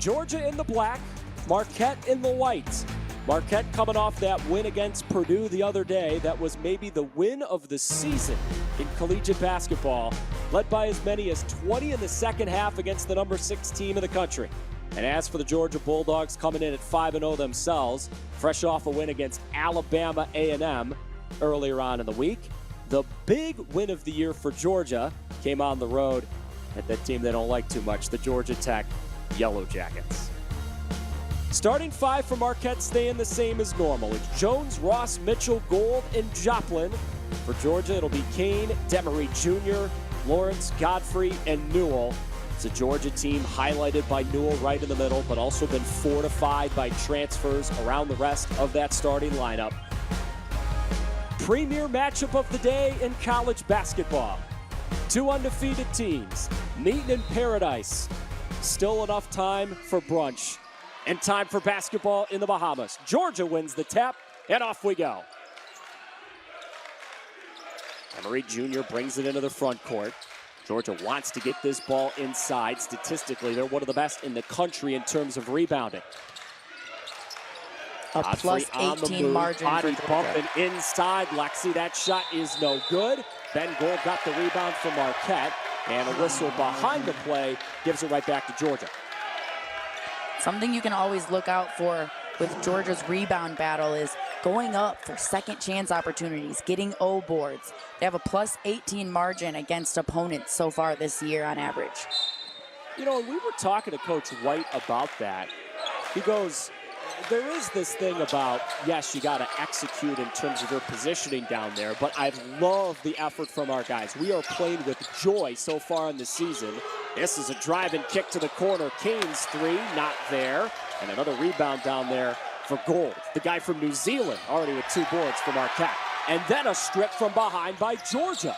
Georgia in the black, Marquette in the white. Marquette coming off that win against Purdue the other day. That was maybe the win of the season in collegiate basketball, led by as many as 20 in the second half against the number 6 team in the country. And as for the Georgia Bulldogs, coming in at 5-0 themselves, fresh off a win against Alabama A&M earlier on in the week. The big win of the year for Georgia came on the road at that team they don't like too much, the Georgia Tech Yellow Jackets. Starting 5 for Marquette staying the same as normal. It's Jones, Ross, Mitchell, Gold, and Joplin. For Georgia, it'll be Kane, Demery Jr., Lawrence, Godfrey, and Newell. It's a Georgia team highlighted by Newell right in the middle, but also been fortified by transfers around the rest of that starting lineup. Premier matchup of the day in college basketball. 2 undefeated teams meeting in paradise. Still enough time for brunch and time for basketball in the Bahamas. Georgia wins the tap, and off we go. Demery Jr. brings it into the front court. Georgia wants to get this ball inside. Statistically, they're one of the best in the country in terms of rebounding. A plus 18 margin. Body bumping inside. Lexi, that shot is no good. Ben Gold got the rebound from Marquette, and a whistle behind the play gives it right back to Georgia. Something you can always look out for with Georgia's rebound battle is going up for second chance opportunities, getting O boards. They have a plus 18 margin against opponents so far this year on average. You know, we were talking to Coach White about that. He goes, there is this thing about, yes, you got to execute in terms of your positioning down there, but I've loved the effort from our guys. We are playing with joy so far in the season. This is a drive and kick to the corner. Kane's 3, not there. And another rebound down there for Gold. The guy from New Zealand, already with 2 boards for Marquette. And then a strip from behind by Georgia.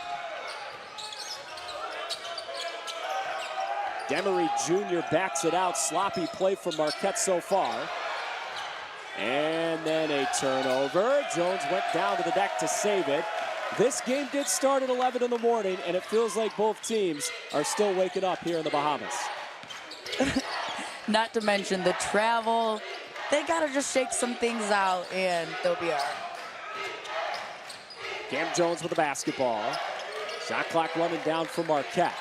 Demery Jr. backs it out. Sloppy play from Marquette so far. And then a turnover. Jones went down to the deck to save it. This game did start at 11 in the morning, and it feels like both teams are still waking up here in the Bahamas. Not to mention the travel. They got to just shake some things out, and they'll be all right. Cam Jones with the basketball. Shot clock running down for Marquette.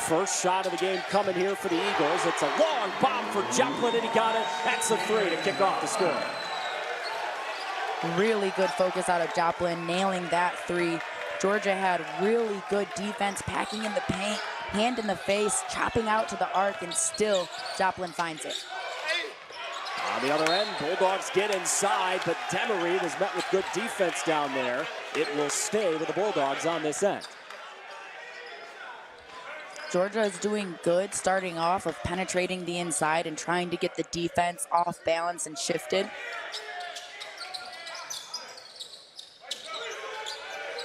First shot of the game coming here for the Eagles. It's a long bomb for Joplin, and he got it. That's a 3 to kick off the score. Really good focus out of Joplin, nailing that 3. Georgia had really good defense, packing in the paint, hand in the face, chopping out to the arc, and still Joplin finds it. On the other end, Bulldogs get inside, but Demery was met with good defense down there. It will stay with the Bulldogs on this end. Georgia is doing good starting off of penetrating the inside and trying to get the defense off balance and shifted.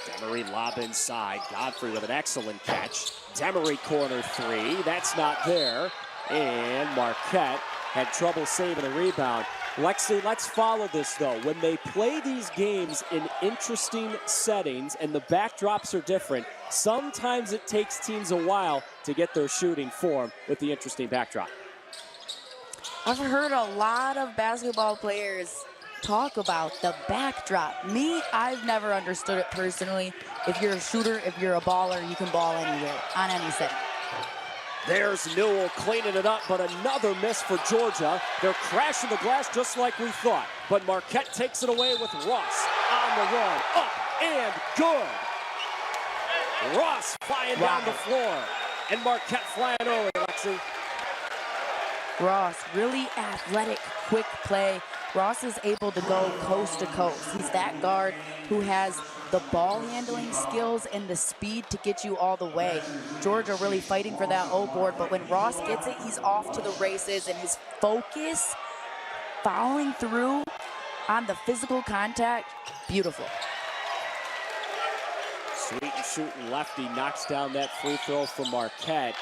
Demery lob inside. Godfrey with an excellent catch. Demery corner 3. That's not there. And Marquette had trouble saving a rebound. Lexi, let's follow this, though. When they play these games in interesting settings and the backdrops are different, sometimes it takes teams a while to get their shooting form with the interesting backdrop. I've heard a lot of basketball players talk about the backdrop. Me, I've never understood it personally. If you're a shooter, if you're a baller, you can ball anywhere, on any setting. There's Newell cleaning it up, but another miss for Georgia. They're crashing the glass just like we thought. But Marquette takes it away with Ross on the run. Up and good. Ross flying down the floor. And Marquette flying early, Lexi. Ross, really athletic, quick play. Ross is able to go coast to coast. He's that guard who has the ball handling skills and the speed to get you all the way. Georgia really fighting for that O board, but when Ross gets it, he's off to the races, and his focus, following through on the physical contact, beautiful. Sweet and shooting lefty knocks down that free throw from Marquette.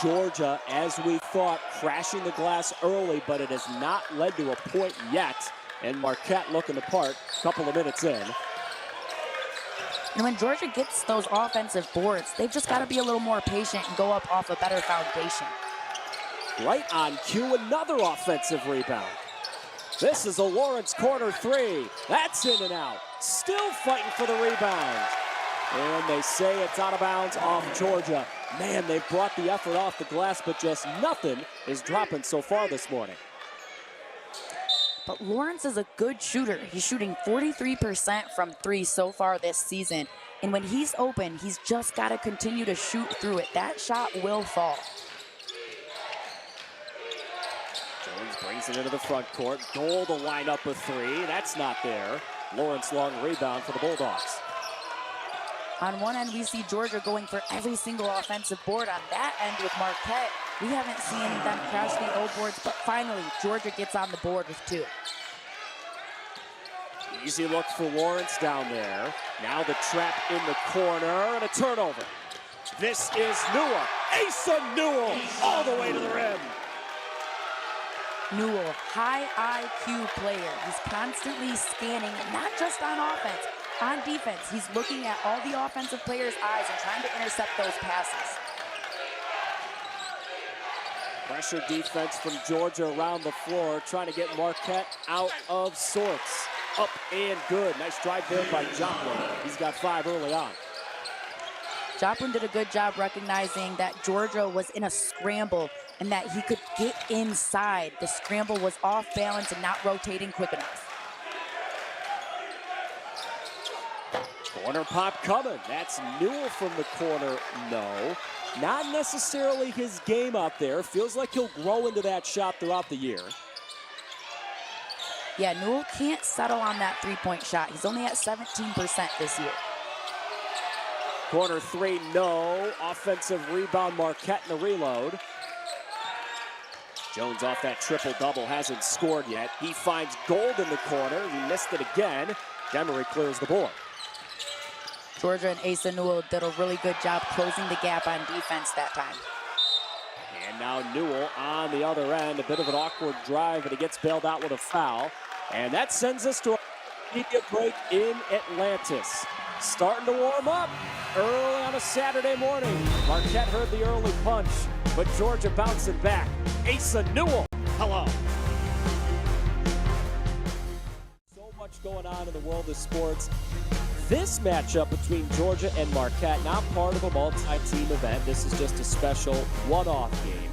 Georgia, as we thought, crashing the glass early, but it has not led to a point yet. And Marquette looking the part a couple of minutes in. And when Georgia gets those offensive boards, they've just got to be a little more patient and go up off a better foundation. Right on cue, another offensive rebound. This is a Lawrence corner three. That's in and out. Still fighting for the rebound. And they say it's out of bounds off Georgia. Man, they've brought the effort off the glass, but just nothing is dropping so far this morning. But Lawrence is a good shooter. He's shooting 43% from three so far this season. And when he's open, he's just got to continue to shoot through it. That shot will fall. Jones brings it into the front court. Goal to line up a three. That's not there. Lawrence long rebound for the Bulldogs. On one end, we see Georgia going for every single offensive board. On that end with Marquette, we haven't seen them crash the O boards, but finally, Georgia gets on the board with two. Easy look for Lawrence down there. Now the trap in the corner and a turnover. This is Newell. Asa Newell all the way to the rim. Newell, high IQ player. He's constantly scanning, not just on offense, on defense. He's looking at all the offensive players' eyes and trying to intercept those passes. Pressure defense from Georgia around the floor, trying to get Marquette out of sorts. Up and good. Nice drive there by Joplin. He's got 5 early on. Joplin did a good job recognizing that Georgia was in a scramble and that he could get inside. The scramble was off balance and not rotating quick enough. Corner pop coming. That's Newell from the corner. No, not necessarily his game out there. Feels like he'll grow into that shot throughout the year. Yeah, Newell can't settle on that three-point shot. He's only at 17% this year. Corner three, no. Offensive rebound, Marquette in the reload. Jones off that triple-double, hasn't scored yet. He finds Gold in the corner. He missed it again. Demery clears the board. Georgia and Asa Newell did a really good job closing the gap on defense that time. And now Newell on the other end. A bit of an awkward drive, and he gets bailed out with a foul. And that sends us to a immediate break in Atlantis. Starting to warm up early on a Saturday morning. Marquette heard the early punch, but Georgia bouncing back. Asa Newell, hello. So much going on in the world of sports. This matchup between Georgia and Marquette, not part of a multi-team event. This is just a special one-off game.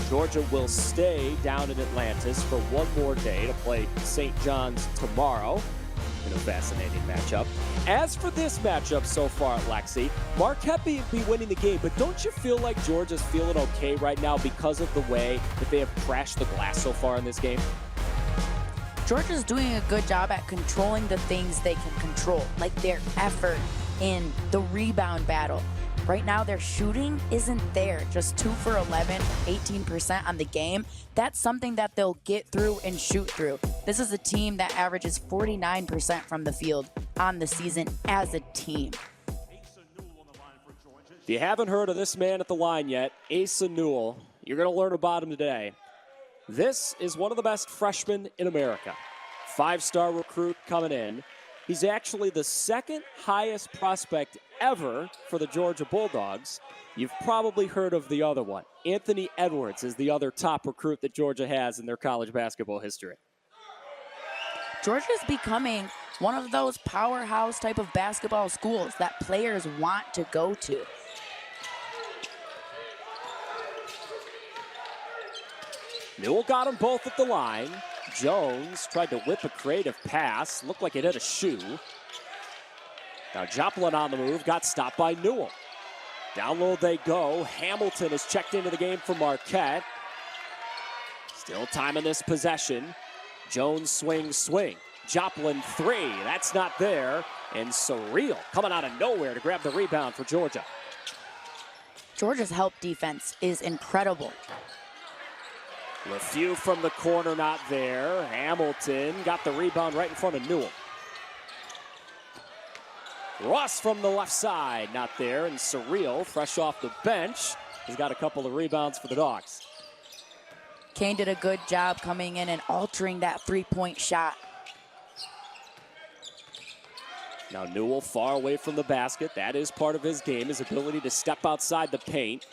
Georgia will stay down in Atlantis for one more day to play St. John's tomorrow in a fascinating matchup. As for this matchup so far at Lexi, Marquette be winning the game, but don't you feel like Georgia's feeling okay right now because of the way that they have crashed the glass so far in this game? Georgia's doing a good job at controlling the things they can control, like their effort in the rebound battle. Right now, their shooting isn't there. Just 2 for 11, 18% on the game. That's something that they'll get through and shoot through. This is a team that averages 49% from the field on the season as a team. If you haven't heard of this man at the line yet, Asa Newell, you're going to learn about him today. This is one of the best freshmen in America. 5-star recruit coming in. He's actually the second highest prospect ever for the Georgia Bulldogs. You've probably heard of the other one. Anthony Edwards is the other top recruit that Georgia has in their college basketball history. Georgia's becoming one of those powerhouse type of basketball schools that players want to go to. Newell got them both at the line. Jones tried to whip a creative pass. Looked like it hit a shoe. Now Joplin on the move. Got stopped by Newell. Down low they go. Hamilton is checked into the game for Marquette. Still time in this possession. Jones swing. Joplin three. That's not there. And Surreal coming out of nowhere to grab the rebound for Georgia. Georgia's help defense is incredible. LeFew from the corner, not there. Hamilton got the rebound right in front of Newell. Ross from the left side, not there. And Surreal, fresh off the bench, has got a couple of rebounds for the Dogs. Kane did a good job coming in and altering that three-point shot. Now Newell far away from the basket. That is part of his game, his ability to step outside the paint.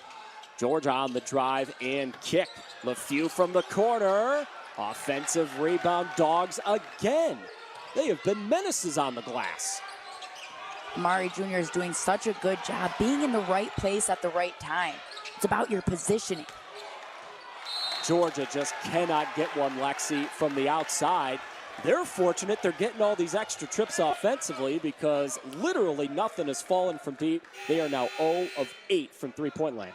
Georgia on the drive and kick. LeFew from the corner. Offensive rebound, Dogs again. They have been menaces on the glass. Amari Jr. is doing such a good job being in the right place at the right time. It's about your positioning. Georgia just cannot get one, Lexi, from the outside. They're fortunate they're getting all these extra trips offensively because literally nothing has fallen from deep. They are now 0 of 8 from three-point land.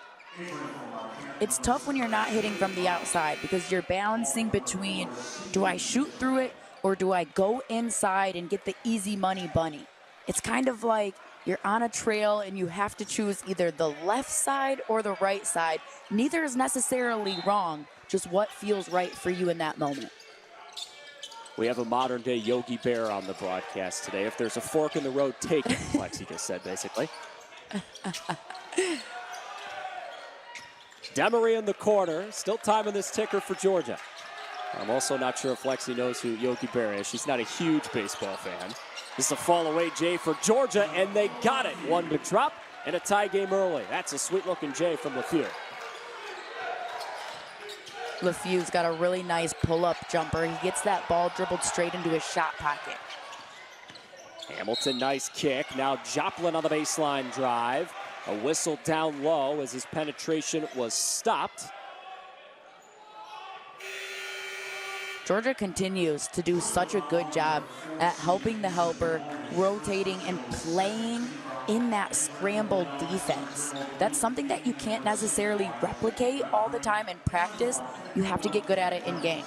It's tough when you're not hitting from the outside because you're balancing between, do I shoot through it or do I go inside and get the easy money bunny? It's kind of like you're on a trail and you have to choose either the left side or the right side. Neither is necessarily wrong, just what feels right for you in that moment. We have a modern-day Yogi Bear on the broadcast today. If there's a fork in the road, take it, Lexi just said, basically. Demery in the corner. Still time in this ticker for Georgia. I'm also not sure if Lexi knows who Yogi Bear is. She's not a huge baseball fan. This is a fall away J for Georgia, and they got it. One to drop and a tie game early. That's a sweet-looking J from LeFew. LeFew's got a really nice pull-up jumper. He gets that ball dribbled straight into his shot pocket. Hamilton, nice kick. Now Joplin on the baseline drive. A whistle down low as his penetration was stopped. Georgia continues to do such a good job at helping the helper, rotating and playing in that scrambled defense. That's something that you can't necessarily replicate all the time in practice. You have to get good at it in game.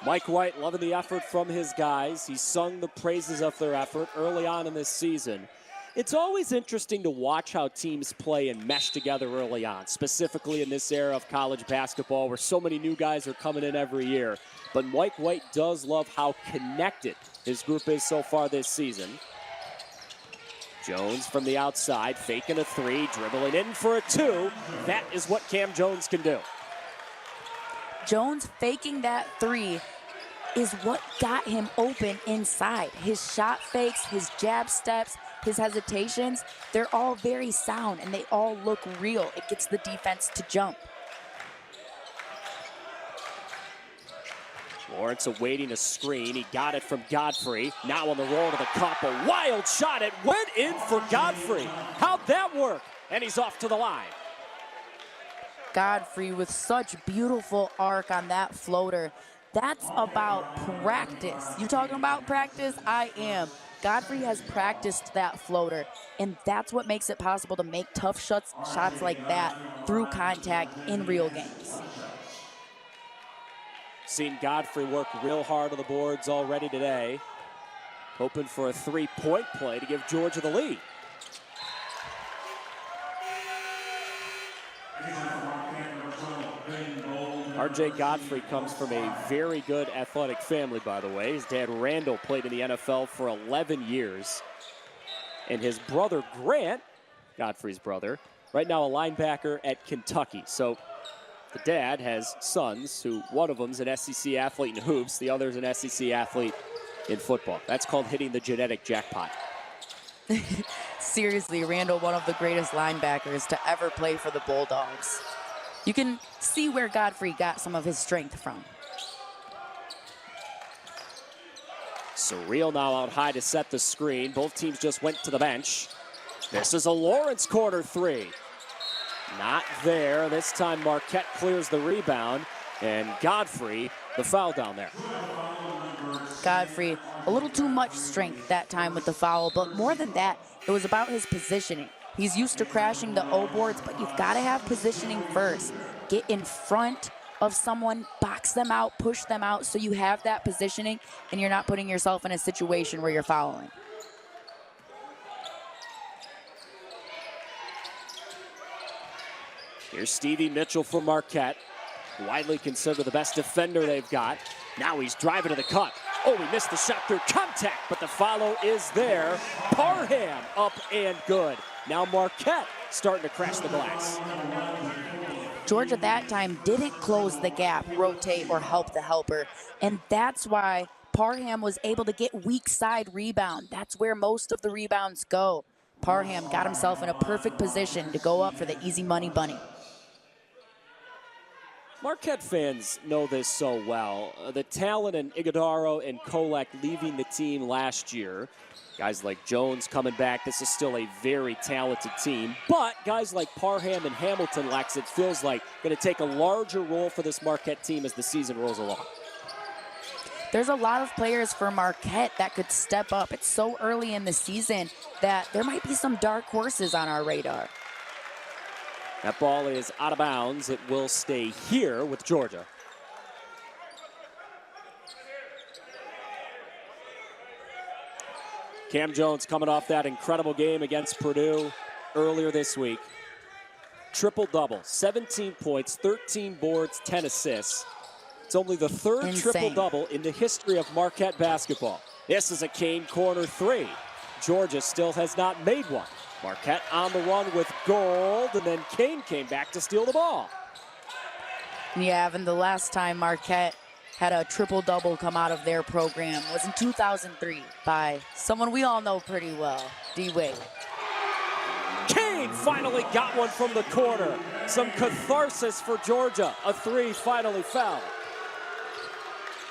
Mike White loving the effort from his guys. He sung the praises of their effort early on in this season. It's always interesting to watch how teams play and mesh together early on, specifically in this era of college basketball where so many new guys are coming in every year. But Mike White does love how connected his group is so far this season. Jones from the outside, faking a three, dribbling in for a two. That is what Cam Jones can do. Jones faking that three is what got him open inside. His shot fakes, his jab steps, his hesitations, they're all very sound and they all look real. It gets the defense to jump. Lawrence awaiting a screen. He got it from Godfrey. Now on the roll to the cup. A wild shot. It went in for Godfrey. How'd that work? And he's off to the line. Godfrey with such beautiful arc on that floater. That's about practice. You talking about practice? I am. Godfrey has practiced that floater, and that's what makes it possible to make tough shots like that through contact in real games. Seen Godfrey work real hard on the boards already today. Hoping for a three-point play to give Georgia the lead. R.J. Godfrey comes from a very good athletic family, by the way. His dad, Randall, played in the NFL for 11 years. And his brother, Grant, Godfrey's brother, right now a linebacker at Kentucky. So the dad has sons who, one of them's an SEC athlete in hoops, the other's an SEC athlete in football. That's called hitting the genetic jackpot. Seriously, Randall, one of the greatest linebackers to ever play for the Bulldogs. You can see where Godfrey got some of his strength from. Surreal now out high to set the screen. Both teams just went to the bench. This is a Lawrence corner three. Not there. This time Marquette clears the rebound. And Godfrey, the foul down there. Godfrey, a little too much strength that time with the foul, but more than that, it was about his positioning. He's used to crashing the O-boards, but you've got to have positioning first. Get in front of someone, box them out, push them out, so you have that positioning and you're not putting yourself in a situation where you're fouling. Here's Stevie Mitchell for Marquette. Widely considered the best defender they've got. Now he's driving to the cup. Oh, he missed the shot through contact, but the follow is there. Parham up and good. Now Marquette starting to crash the glass. Georgia that time didn't close the gap, rotate, or help the helper. And that's why Parham was able to get weak side rebound. That's where most of the rebounds go. Parham got himself in a perfect position to go up for the easy money bunny. Marquette fans know this so well. The talent in Iguodaro and Kolek leaving the team last year. Guys like Jones coming back. This is still a very talented team. But guys like Parham and Hamilton, Lex, it feels like going to take a larger role for this Marquette team as the season rolls along. There's a lot of players for Marquette that could step up. It's so early in the season that there might be some dark horses on our radar. That ball is out of bounds. It will stay here with Georgia. Cam Jones coming off that incredible game against Purdue earlier this week. Triple-double, 17 points, 13 boards, 10 assists. It's only the third triple-double in the history of Marquette basketball. This is a Kane corner three. Georgia still has not made one. Marquette on the run with Gold, and then Kane came back to steal the ball. Yeah, and the last time Marquette had a triple-double come out of their program was in 2003 by someone we all know pretty well, D-Wade. Kane finally got one from the corner. Some catharsis for Georgia. A three finally fell.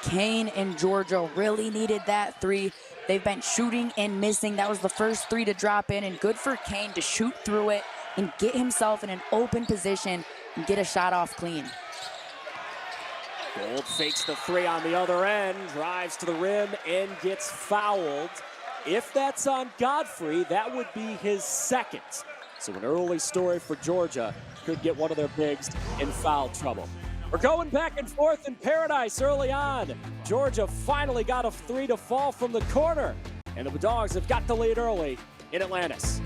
Kane and Georgia really needed that three. They've been shooting and missing. That was the first three to drop in, and good for Kane to shoot through it and get himself in an open position and get a shot off clean. Gold fakes the three on the other end, drives to the rim, and gets fouled. If that's on Godfrey, that would be his second. So an early story for Georgia. Could get one of their bigs in foul trouble. We're going back and forth in paradise early on. Georgia finally got a three to fall from the corner. And the Dogs have got the lead early in Atlantis.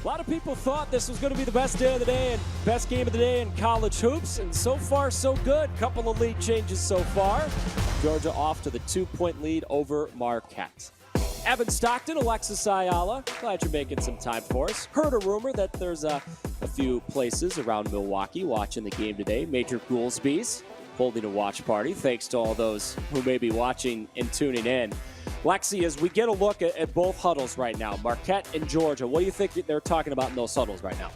A lot of people thought this was going to be the best day of the day and best game of the day in college hoops. And so far, so good. Couple of lead changes so far. Georgia off to the 2-point lead over Marquette. Evan Stockton, Alexis Ayala, glad you're making some time for us. Heard a rumor that there's a few places around Milwaukee watching the game today. Major Goolsby's holding a watch party. Thanks to all those who may be watching and tuning in. Lexi, as we get a look at both huddles right now, Marquette and Georgia, what do you think they're talking about in those huddles right now?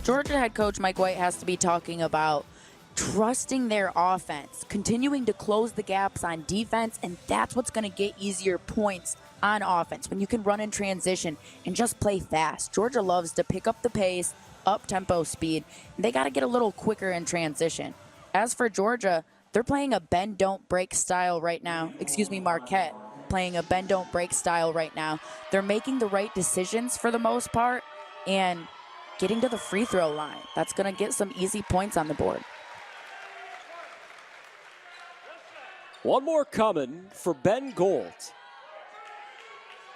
Georgia head coach Mike White has to be talking about trusting their offense, continuing to close the gaps on defense, and that's what's going to get easier points on offense when you can run in transition and just play fast. Georgia loves to pick up the pace, up-tempo speed, and they got to get a little quicker in transition. As for Georgia, they're playing a bend-don't-break style right now. Marquette playing a bend-don't-break style right now. They're making the right decisions for the most part and getting to the free throw line. That's going to get some easy points on the board. One more coming for Ben Gold,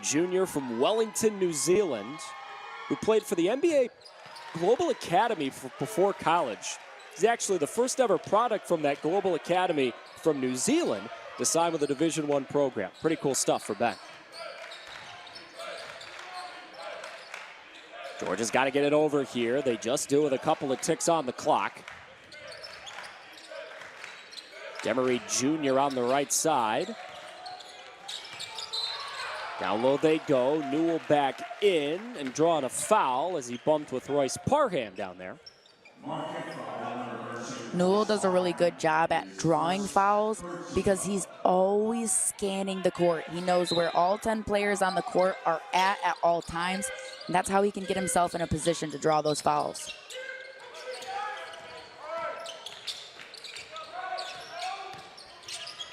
junior from Wellington, New Zealand, who played for the NBA Global Academy before college. He's actually the first ever product from that Global Academy from New Zealand to sign with a Division I program. Pretty cool stuff for Ben. Georgia's got to get it over here. They just do with a couple of ticks on the clock. Demery Jr. on the right side. Down low they go. Newell back in and drawing a foul as he bumped with Royce Parham down there. Newell does a really good job at drawing fouls because he's always scanning the court. He knows where all 10 players on the court are at all times, and that's how he can get himself in a position to draw those fouls.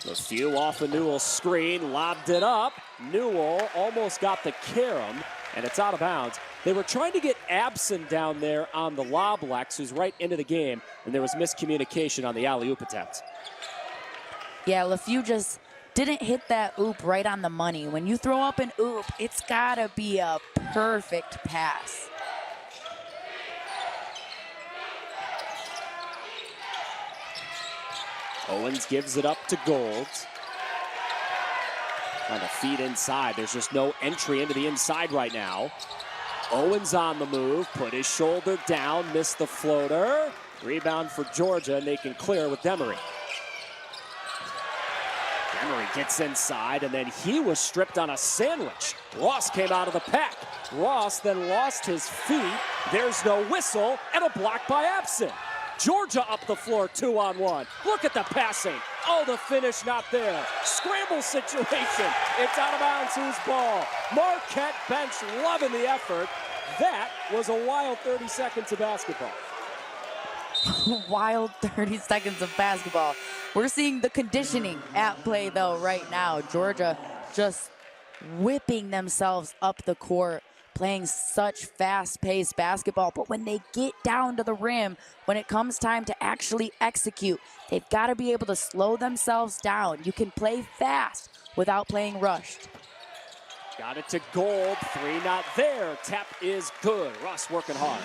The few off a Newell screen, lobbed it up. Newell almost got the carom, and it's out of bounds. They were trying to get Abson down there on the lob, Lex, who's right into the game, and there was miscommunication on the alley-oop attempt. Yeah, LeFew just didn't hit that oop right on the money. When you throw up an oop, it's gotta be a perfect pass. Owens gives it up to Gold. Trying to feed inside. There's just no entry into the inside right now. Owens on the move, put his shoulder down, missed the floater. Rebound for Georgia, and they can clear with Demery. Emery gets inside, and then he was stripped on a sandwich. Ross came out of the pack. Ross then lost his feet. There's no whistle, and a block by Absent. Georgia up the floor, 2-on-1. Look at the passing. Oh, the finish not there. Scramble situation. It's out of bounds. Whose ball? Marquette bench loving the effort. That was a wild 30 seconds of basketball. Wild 30 seconds of basketball. We're seeing the conditioning at play, though, right now. Georgia just whipping themselves up the court, playing such fast-paced basketball. But when they get down to the rim, when it comes time to actually execute, they've got to be able to slow themselves down. You can play fast without playing rushed. Got it to Gold. Three not there. Tap is good. Ross working hard.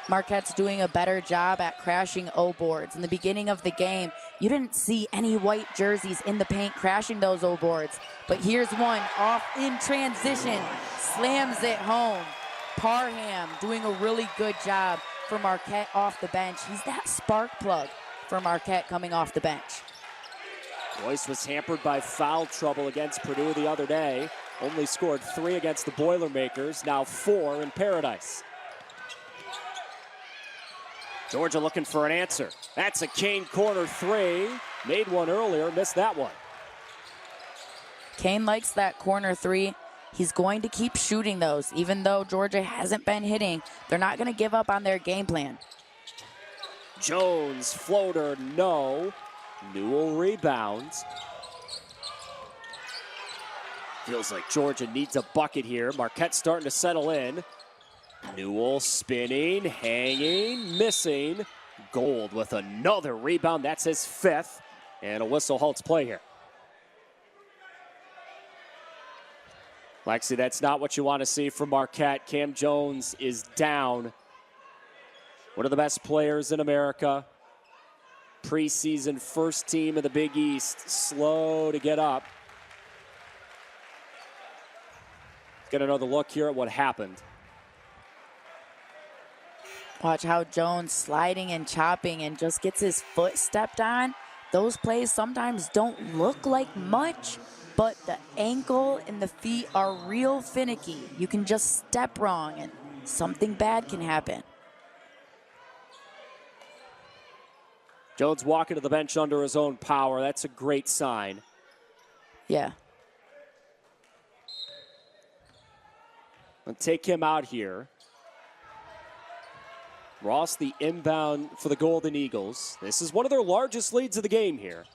Marquette's doing a better job at crashing O boards. In the beginning of the game, you didn't see any white jerseys in the paint crashing those O boards. But here's one off in transition, slams it home. Parham doing a really good job for Marquette off the bench. He's that spark plug for Marquette coming off the bench. Royce was hampered by foul trouble against Purdue the other day. Only scored 3 against the Boilermakers, now 4 in Paradise. Georgia looking for an answer. That's a Kane corner 3. Made one earlier, missed that one. Kane likes that corner 3. He's going to keep shooting those. Even though Georgia hasn't been hitting, they're not going to give up on their game plan. Jones, floater, no. Newell rebounds. Feels like Georgia needs a bucket here. Marquette starting to settle in. Newell spinning, hanging, missing. Gold with another rebound. That's his 5th. And a whistle halts play here. Lexi, that's not what you want to see from Marquette. Cam Jones is down. One of the best players in America. Preseason first team in the Big East. Slow to get up. Get another look here at what happened. Watch how Jones sliding and chopping and just gets his foot stepped on. Those plays sometimes don't look like much, but the ankle and the feet are real finicky. You can just step wrong and something bad can happen. Jones walking to the bench under his own power. That's a great sign. Yeah. And take him out here. Ross, the inbound for the Golden Eagles. This is one of their largest leads of the game here.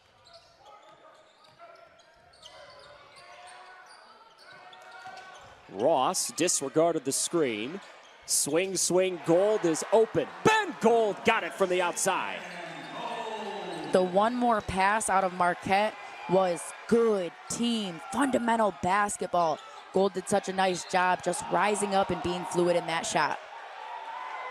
Ross disregarded the screen. Swing, swing, Gold is open. Ben Gold got it from the outside. The one more pass out of Marquette was good team, fundamental basketball. Gold did such a nice job just rising up and being fluid in that shot.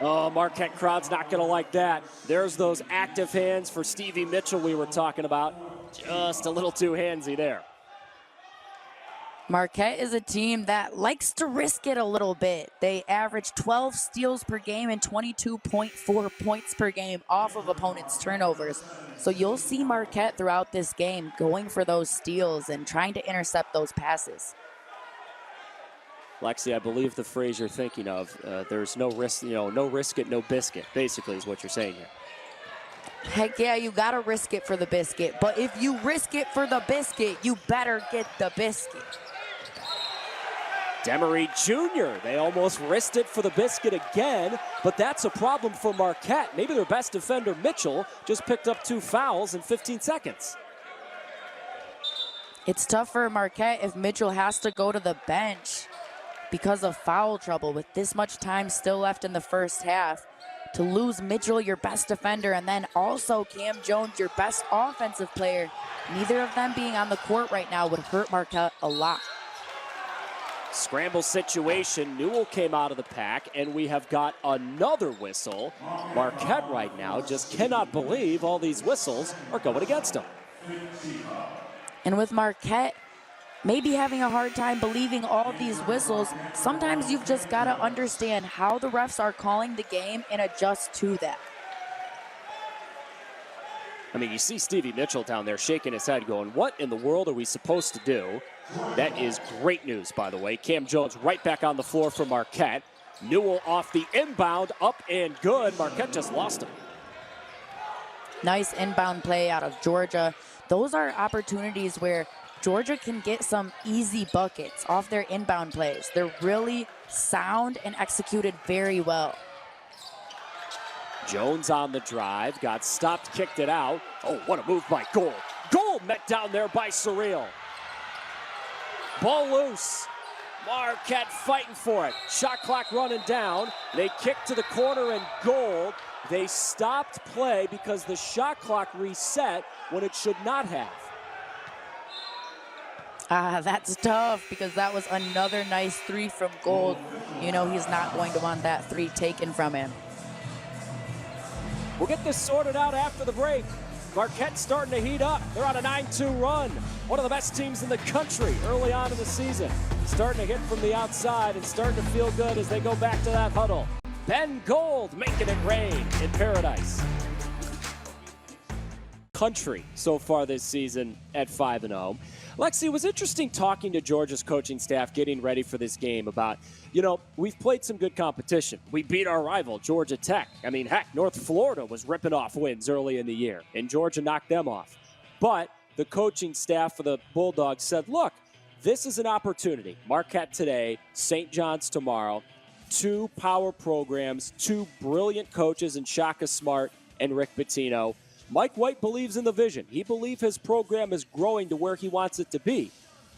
Oh, Marquette crowd's not going to like that. There's those active hands for Stevie Mitchell we were talking about. Just a little too handsy there. Marquette is a team that likes to risk it a little bit. They average 12 steals per game and 22.4 points per game off of opponents' turnovers. So you'll see Marquette throughout this game going for those steals and trying to intercept those passes. Lexi, I believe the phrase you're thinking of, there's no risk, no risk it, no biscuit, basically is what you're saying here. Heck yeah, you gotta risk it for the biscuit. But if you risk it for the biscuit, you better get the biscuit. Demery Jr., they almost risked it for the biscuit again, but that's a problem for Marquette. Maybe their best defender, Mitchell, just picked up 2 fouls in 15 seconds. It's tough for Marquette if Mitchell has to go to the bench because of foul trouble with this much time still left in the first half. To lose Mitchell, your best defender, and then also Cam Jones, your best offensive player, neither of them being on the court right now would hurt Marquette a lot. Scramble situation. Newell came out of the pack, and we have got another whistle. Marquette right now just cannot believe all these whistles are going against them. And with Marquette maybe having a hard time believing all these whistles, sometimes you've just got to understand how the refs are calling the game and adjust to that. I mean, you see Stevie Mitchell down there shaking his head going, what in the world are we supposed to do? That is great news, by the way. Cam Jones right back on the floor for Marquette. Newell off the inbound, up and good. Marquette just lost him. Nice inbound play out of Georgia. Those are opportunities where Georgia can get some easy buckets off their inbound plays. They're really sound and executed very well. Jones on the drive, got stopped, kicked it out. Oh, what a move by Gold. Gold met down there by Surreal. Ball loose. Marquette fighting for it. Shot clock running down. They kick to the corner and Gold. They stopped play because the shot clock reset when it should not have. That's tough because that was another nice three from Gold. You know he's not going to want that three taken from him. We'll get this sorted out after the break. Marquette's starting to heat up. They're on a 9-2 run. One of the best teams in the country early on in the season. Starting to hit from the outside and starting to feel good as they go back to that huddle. Ben Gold making it rain in paradise. Country so far this season at 5-0. Lexi, it was interesting talking to Georgia's coaching staff getting ready for this game about, you know, we've played some good competition. We beat our rival, Georgia Tech. I mean, heck, North Florida was ripping off wins early in the year, and Georgia knocked them off. But the coaching staff for the Bulldogs said, look, this is an opportunity. Marquette today, St. John's tomorrow, two power programs, two brilliant coaches in Shaka Smart and Rick Pitino. Mike White believes in the vision. He believes his program is growing to where he wants it to be.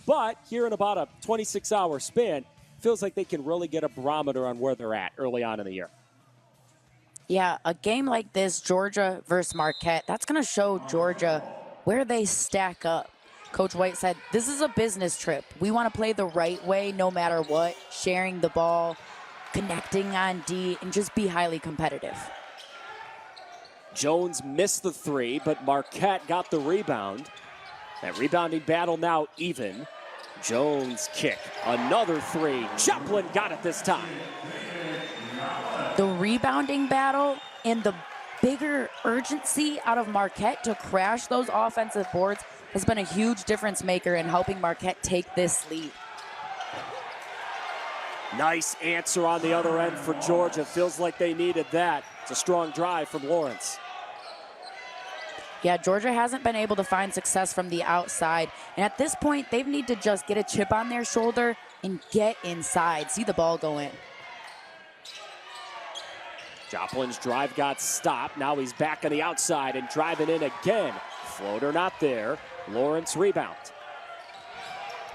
But here in about a 26-hour span, feels like they can really get a barometer on where they're at early on in the year. Yeah, a game like this, Georgia versus Marquette, that's going to show Georgia where they stack up. Coach White said, this is a business trip. We want to play the right way no matter what, sharing the ball, connecting on D, and just be highly competitive. Jones missed the three, but Marquette got the rebound. That rebounding battle now even. Jones kick, another three. Joplin got it this time. The rebounding battle and the bigger urgency out of Marquette to crash those offensive boards has been a huge difference maker in helping Marquette take this lead. Nice answer on the other end for Georgia. Feels like they needed that. It's a strong drive from Lawrence. Yeah, Georgia hasn't been able to find success from the outside. And at this point, they need to just get a chip on their shoulder and get inside. See the ball go in. Joplin's drive got stopped. Now he's back on the outside and driving in again. Floater not there. Lawrence rebound.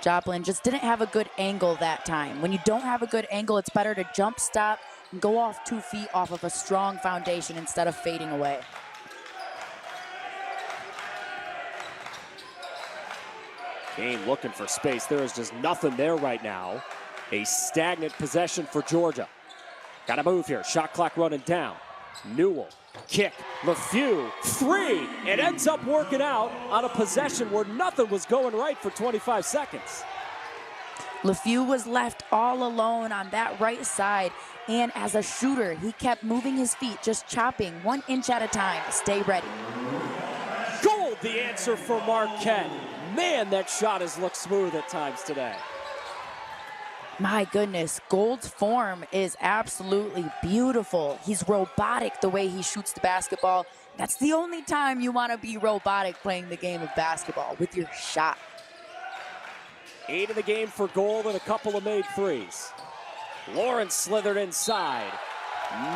Joplin just didn't have a good angle that time. When you don't have a good angle, it's better to jump stop and go off 2 feet off of a strong foundation instead of fading away. Kane looking for space. There is just nothing there right now. A stagnant possession for Georgia. Got to move here. Shot clock running down. Newell, kick, LeFew, three. It ends up working out on a possession where nothing was going right for 25 seconds. LeFew was left all alone on that right side, and as a shooter, he kept moving his feet, just chopping 1 inch at a time. Stay ready. Gold, the answer for Marquette. Man, that shot has looked smooth at times today. My goodness, Gold's form is absolutely beautiful. He's robotic the way he shoots the basketball. That's the only time you want to be robotic playing the game of basketball, with your shot. 8 in the game for Gold and a couple of made threes. Lawrence slithered inside.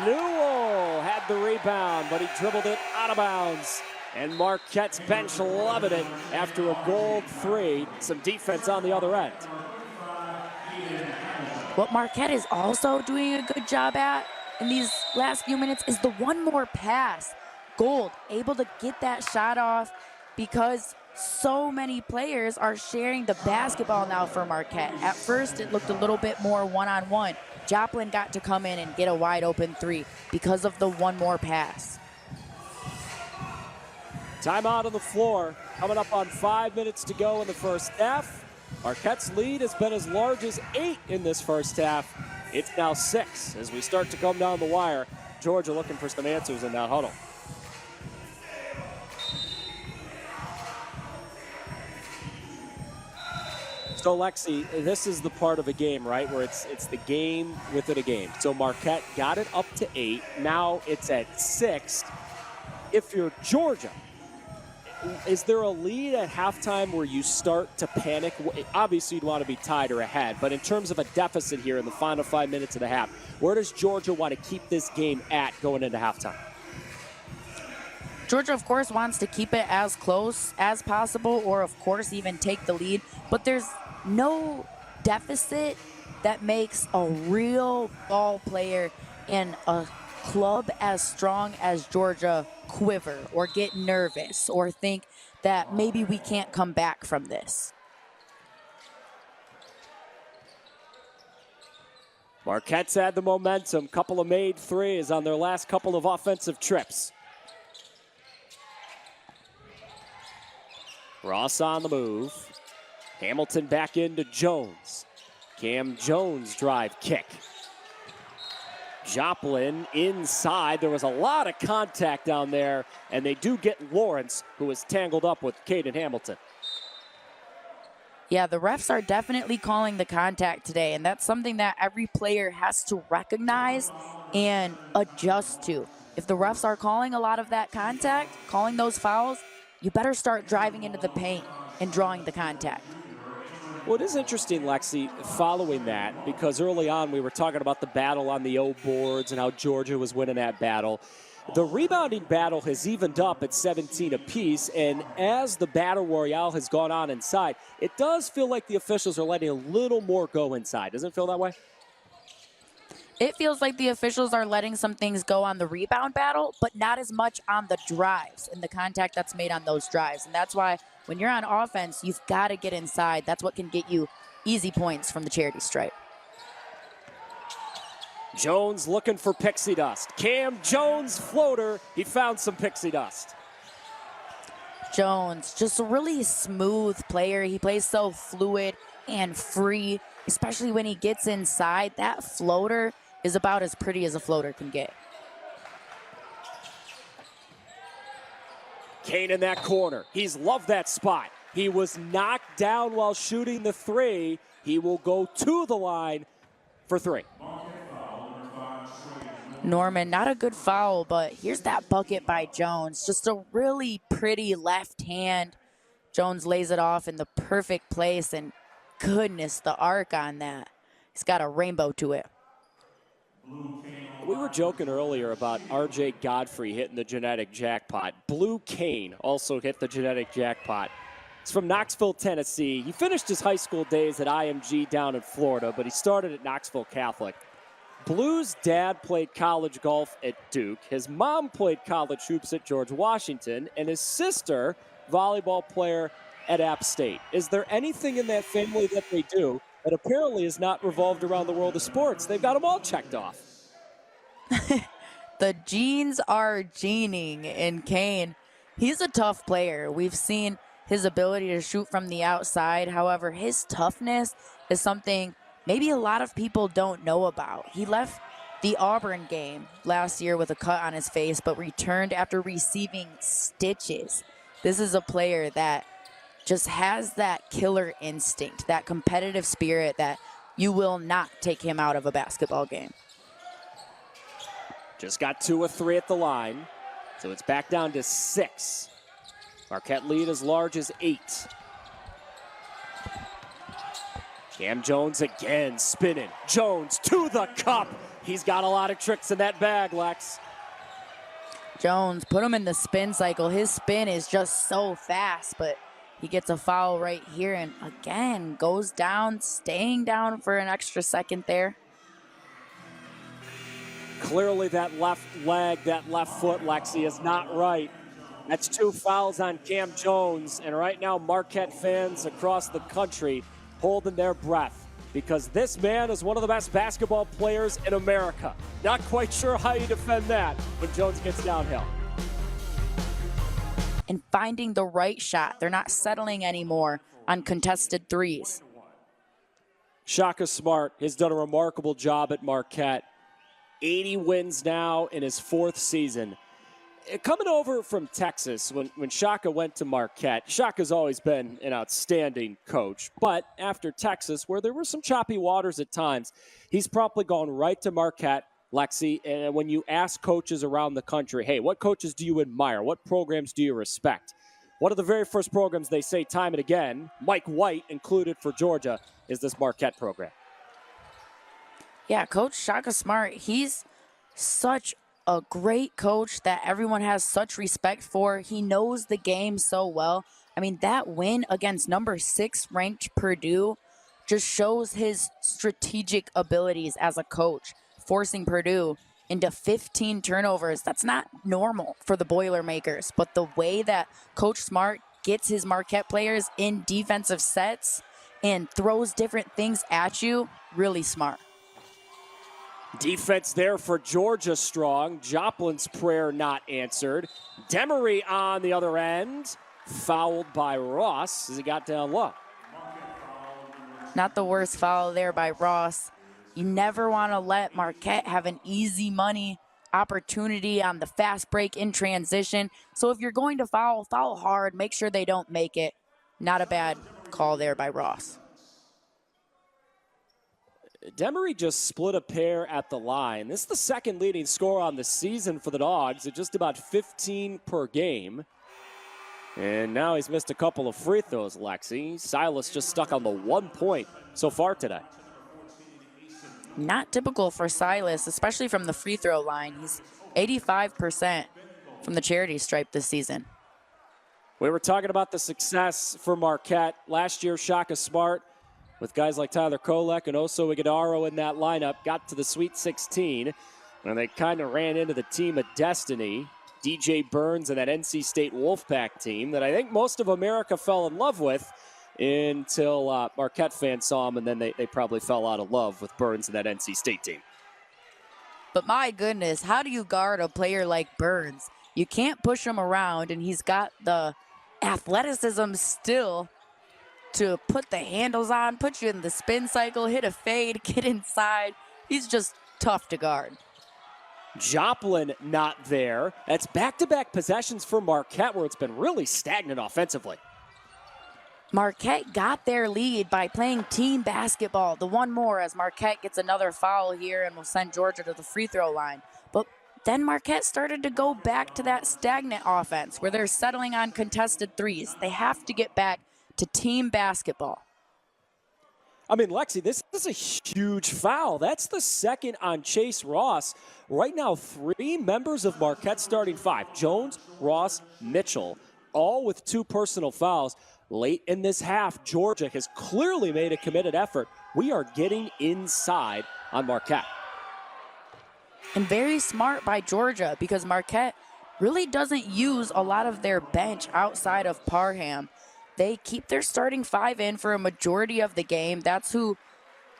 Newell had the rebound, but he dribbled it out of bounds. And Marquette's bench loving it after a Gold three. Some defense on the other end. What Marquette is also doing a good job at in these last few minutes is the one more pass. Gold able to get that shot off because so many players are sharing the basketball now for Marquette. At first, it looked a little bit more one-on-one. Joplin got to come in and get a wide open three because of the one more pass. Timeout on the floor, coming up on 5 minutes to go in the first half. Marquette's lead has been as large as 8 in this first half. It's now 6 as we start to come down the wire. Georgia looking for some answers in that huddle. So, Lexi, this is the part of a game, right, where it's the game within a game. So Marquette got it up to 8. Now it's at 6. If you're Georgia, is there a lead at halftime where you start to panic? Obviously, you'd want to be tied or ahead, but in terms of a deficit here in the final 5 minutes of the half, where does Georgia want to keep this game at going into halftime? Georgia, of course, wants to keep it as close as possible, or, of course, even take the lead. But there's no deficit that makes a real ball player in a club as strong as Georgia quiver or get nervous or think that maybe we can't come back from this. Marquette's had the momentum. Couple of made threes on their last couple of offensive trips. Ross on the move. Hamilton back into Jones. Cam Jones drive kick. Joplin inside. There was a lot of contact down there, and they do get Lawrence, who was tangled up with Caden Hamilton. Yeah, the refs are definitely calling the contact today, and that's something that every player has to recognize and adjust to. If the refs are calling a lot of that contact, calling those fouls, you better start driving into the paint and drawing the contact. Well, it is interesting, Lexi, following that, because early on we were talking about the battle on the O boards and how Georgia was winning that battle. The rebounding battle has evened up at 17 apiece, and as the battle royale has gone on inside, it does feel like the officials are letting a little more go inside. Doesn't it feel that way? It feels like the officials are letting some things go on the rebound battle, but not as much on the drives and the contact that's made on those drives. And that's why when you're on offense, you've got to get inside. That's what can get you easy points from the charity stripe. Jones looking for pixie dust. Cam Jones floater. He found some pixie dust. Jones, just a really smooth player. He plays so fluid and free, especially when he gets inside. That floater is about as pretty as a floater can get. Kane in that corner. He's loved that spot. He was knocked down while shooting the three. He will go to the line for three. Norman, not a good foul, but here's that bucket by Jones. Just a really pretty left hand. Jones lays it off in the perfect place, and goodness, the arc on that. He's got a rainbow to it. We were joking earlier about R.J. Godfrey hitting the genetic jackpot. Blue Kane also hit the genetic jackpot. He's from Knoxville, Tennessee. He finished his high school days at IMG down in Florida, but he started at Knoxville Catholic. Blue's dad played college golf at Duke. His mom played college hoops at George Washington, and his sister, volleyball player at App State. Is there anything in that family that they do that apparently is not revolved around the world of sports? They've got them all checked off. The genes are gening in Kane. He's a tough player. We've seen his ability to shoot from the outside. However, his toughness is something maybe a lot of people don't know about. He left the Auburn game last year with a cut on his face, but returned after receiving stitches. This is a player that just has that killer instinct, that competitive spirit that you will not take him out of a basketball game. Just got 2 of 3 at the line, so it's back down to 6. Marquette lead as large as 8. Cam Jones again spinning. Jones to the cup. He's got a lot of tricks in that bag, Lex. Jones, put him in the spin cycle. His spin is just so fast, but he gets a foul right here and again goes down, staying down for an extra second there. Clearly that left leg, that left foot, Lexi, is not right. That's 2 fouls on Cam Jones, and right now Marquette fans across the country holding their breath because this man is one of the best basketball players in America. Not quite sure how you defend that when Jones gets downhill. And finding the right shot. They're not settling anymore on contested threes. Shaka Smart has done a remarkable job at Marquette. 80 wins now in his 4th season. Coming over from Texas, when Shaka went to Marquette, Shaka's always been an outstanding coach. But after Texas, where there were some choppy waters at times, he's promptly gone right to Marquette, Lexi. And when you ask coaches around the country, hey, what coaches do you admire? What programs do you respect? One of the very first programs they say time and again, Mike White included for Georgia, is this Marquette program. Yeah, Coach Shaka Smart, he's such a great coach that everyone has such respect for. He knows the game so well. I mean, that win against number 6 ranked Purdue just shows his strategic abilities as a coach, forcing Purdue into 15 turnovers. That's not normal for the Boilermakers, but the way that Coach Smart gets his Marquette players in defensive sets and throws different things at you, really smart. Defense there for Georgia strong. Joplin's prayer not answered. Demery on the other end. Fouled by Ross as he got down low. Not the worst foul there by Ross. You never want to let Marquette have an easy money opportunity on the fast break in transition. So if you're going to foul, foul hard. Make sure they don't make it. Not a bad call there by Ross. Demery just split a pair at the line. This is the second leading scorer on the season for the Dogs at just about 15 per game. And now he's missed a couple of free throws, Lexi. Silas just stuck on the 1 point so far today. Not typical for Silas, especially from the free throw line. He's 85% from the charity stripe this season. We were talking about the success for Marquette. Last year, Shaka Smart, with guys like Tyler Kolek and Oso Iguodaro in that lineup, got to the Sweet 16, and they kind of ran into the team of destiny, DJ Burns and that NC State Wolfpack team that I think most of America fell in love with until Marquette fans saw him, and then they probably fell out of love with Burns and that NC State team. But my goodness, how do you guard a player like Burns? You can't push him around, and he's got the athleticism still to put the handles on, put you in the spin cycle, hit a fade, get inside. He's just tough to guard. Joplin not there. That's back-to-back possessions for Marquette where it's been really stagnant offensively. Marquette got their lead by playing team basketball. The one more as Marquette gets another foul here and will send Georgia to the free throw line. But then Marquette started to go back to that stagnant offense where they're settling on contested threes. They have to get back to team basketball. I mean, Lexi, this is a huge foul. That's the second on Chase Ross. Right now, 3 members of Marquette's starting 5, Jones, Ross, Mitchell, all with 2 personal fouls. Late in this half, Georgia has clearly made a committed effort. We are getting inside on Marquette. And very smart by Georgia because Marquette really doesn't use a lot of their bench outside of Parham. They keep their starting 5 in for a majority of the game. That's who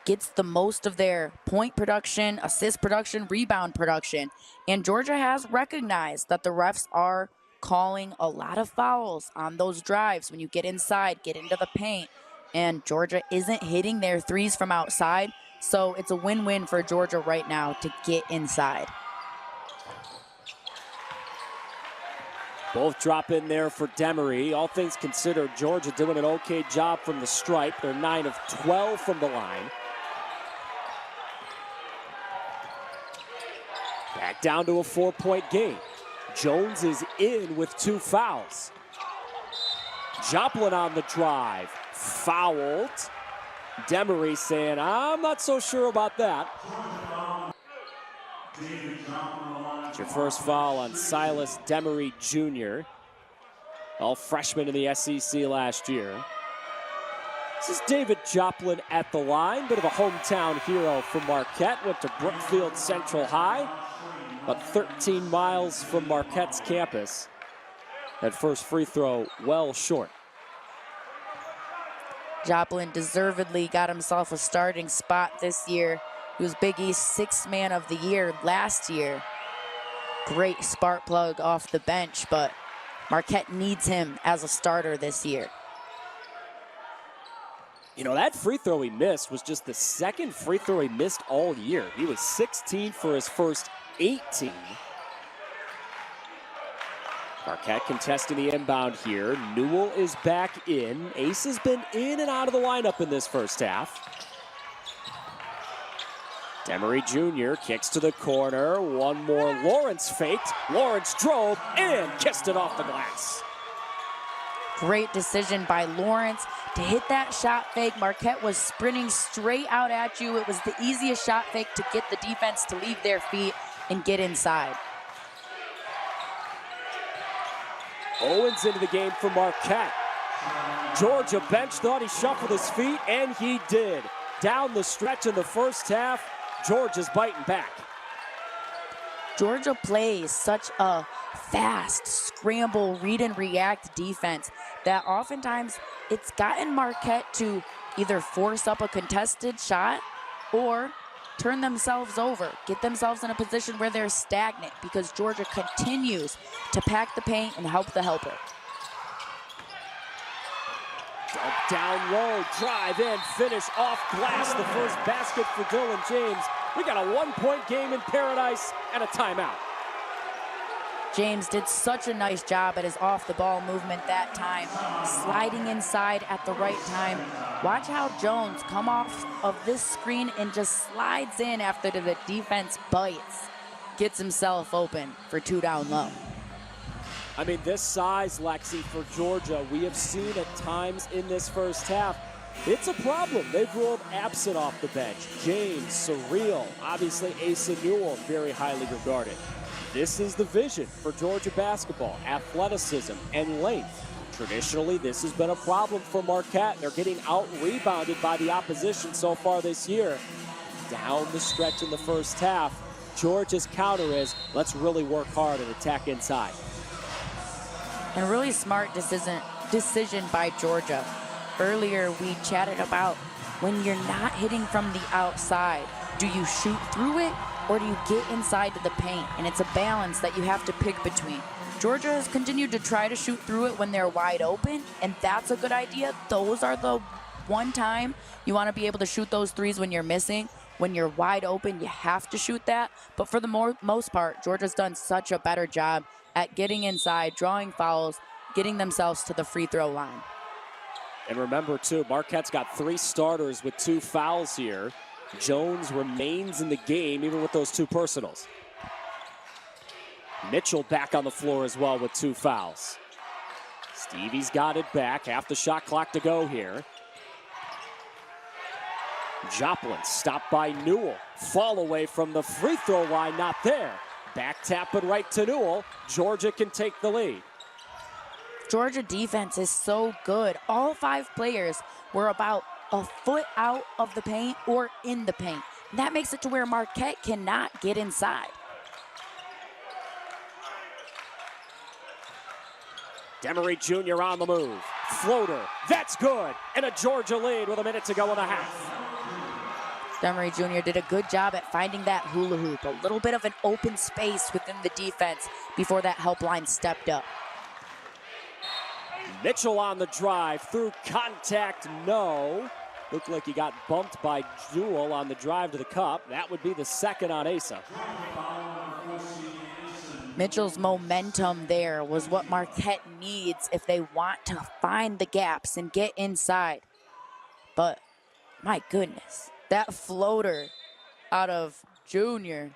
gets the most of their point production, assist production, rebound production. And Georgia has recognized that the refs are calling a lot of fouls on those drives when you get inside, get into the paint. And Georgia isn't hitting their threes from outside. So it's a win-win for Georgia right now to get inside. Both drop in there for Demery. All things considered, Georgia doing an okay job from the stripe. They're 9 of 12 from the line. Back down to a 4-point game. Jones is in with 2 fouls. Joplin on the drive. Fouled. Demery saying, I'm not so sure about that. It's your first foul on Silas Demery Jr. All freshman in the SEC last year. This is David Joplin at the line. Bit of a hometown hero for Marquette. Went to Brookfield Central High. About 13 miles from Marquette's campus. That first free throw well short. Joplin deservedly got himself a starting spot this year. He was Big East 6th man of the year last year. Great spark plug off the bench, but Marquette needs him as a starter this year. You know, that free throw he missed was just the second free throw he missed all year. He was 16 for his first 18. Marquette contesting the inbound here. Newell is back in. Ace has been in and out of the lineup in this first half. Demery Jr. kicks to the corner. One more. Lawrence faked. Lawrence drove and kissed it off the glass. Great decision by Lawrence to hit that shot fake. Marquette was sprinting straight out at you. It was the easiest shot fake to get the defense to leave their feet and get inside. Owens into the game for Marquette. Georgia bench thought he shuffled his feet, and he did. Down the stretch in the first half, Georgia's biting back. Georgia plays such a fast, scramble, read and react defense that oftentimes it's gotten Marquette to either force up a contested shot or turn themselves over, get themselves in a position where they're stagnant because Georgia continues to pack the paint and help the helper. Dunk down low, drive in, finish off glass. The first basket for Dylan James. We got a 1-point game in paradise and a timeout. James did such a nice job at his off-the-ball movement that time, sliding inside at the right time. Watch how Jones come off of this screen and just slides in after the defense bites. Gets himself open for 2 down low. I mean, this size, Lexi, for Georgia, we have seen at times in this first half. It's a problem. They've ruled absent off the bench. James, Surreal, obviously Asa Newell, very highly regarded. This is the vision for Georgia basketball, athleticism and length. Traditionally, this has been a problem for Marquette. They're getting out-rebounded by the opposition so far this year. Down the stretch in the first half, Georgia's counter is, let's really work hard and attack inside. And really smart decision by Georgia. Earlier, we chatted about when you're not hitting from the outside, do you shoot through it or do you get inside to the paint? And it's a balance that you have to pick between. Georgia has continued to try to shoot through it when they're wide open, and that's a good idea. Those are the one time you want to be able to shoot those threes when you're missing. When you're wide open, you have to shoot that. But for the most part, Georgia's done such a better job at getting inside, drawing fouls, getting themselves to the free throw line. And remember, too, Marquette's got 3 starters with 2 fouls here. Jones remains in the game, even with those 2 personals. Mitchell back on the floor as well with 2 fouls. Stevie's got it back. Half the shot clock to go here. Joplin stopped by Newell. Fall away from the free throw line, not there. Back tap it right to Newell. Georgia can take the lead. Georgia defense is so good. All 5 players were about a foot out of the paint or in the paint. And that makes it to where Marquette cannot get inside. Demery Jr. on the move. Floater. That's good. And a Georgia lead with a minute to go in the half. Demery Jr. did a good job at finding that hula hoop. A little bit of an open space within the defense before that help line stepped up. Mitchell on the drive. Through contact, no. Looked like he got bumped by Jewell on the drive to the cup. That would be the second on Asa. Mitchell's momentum there was what Marquette needs if they want to find the gaps and get inside. But my goodness, that floater out of Junior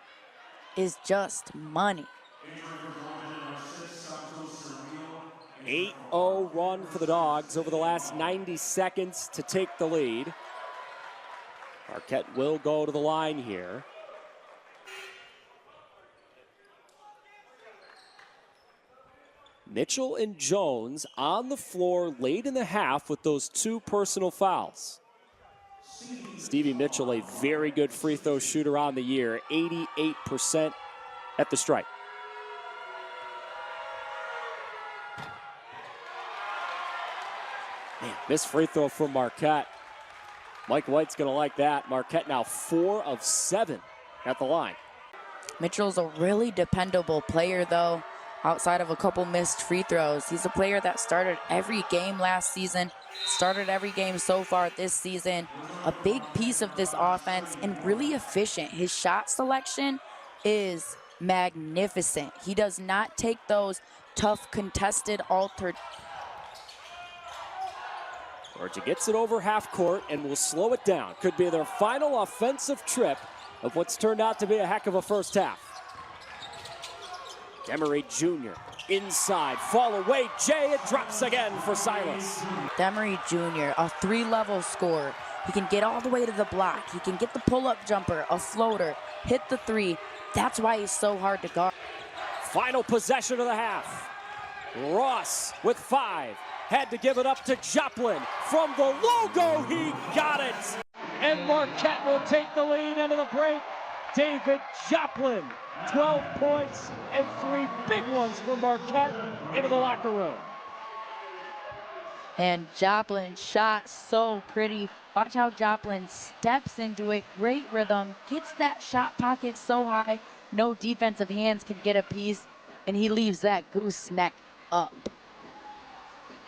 is just money. 8-0 run for the Dogs over the last 90 seconds to take the lead. Marquette will go to the line here. Mitchell and Jones on the floor late in the half with those 2 personal fouls. Stevie Mitchell, a very good free throw shooter on the year, 88% at the stripe. Man, this free throw from Marquette. Mike White's going to like that. Marquette now 4 of 7 at the line. Mitchell's a really dependable player, though, outside of a couple missed free throws. He's a player that started every game last season, started every game so far this season. A big piece of this offense and really efficient. His shot selection is magnificent. He does not take those tough, contested, altered. Georgia gets it over half court and will slow it down. Could be their final offensive trip of what's turned out to be a heck of a first half. Demery Jr. inside, fall away, Jay, it drops again for Silas. Demery Jr., a 3-level scorer. He can get all the way to the block. He can get the pull-up jumper, a floater, hit the 3. That's why he's so hard to guard. Final possession of the half. Ross with 5. Had to give it up to Joplin. From the logo, he got it. And Marquette will take the lead into the break. David Joplin, 12 points and 3 big ones for Marquette into the locker room. And Joplin shot so pretty. Watch how Joplin steps into it. Great rhythm. Gets that shot pocket so high, no defensive hands can get a piece. And he leaves that gooseneck up.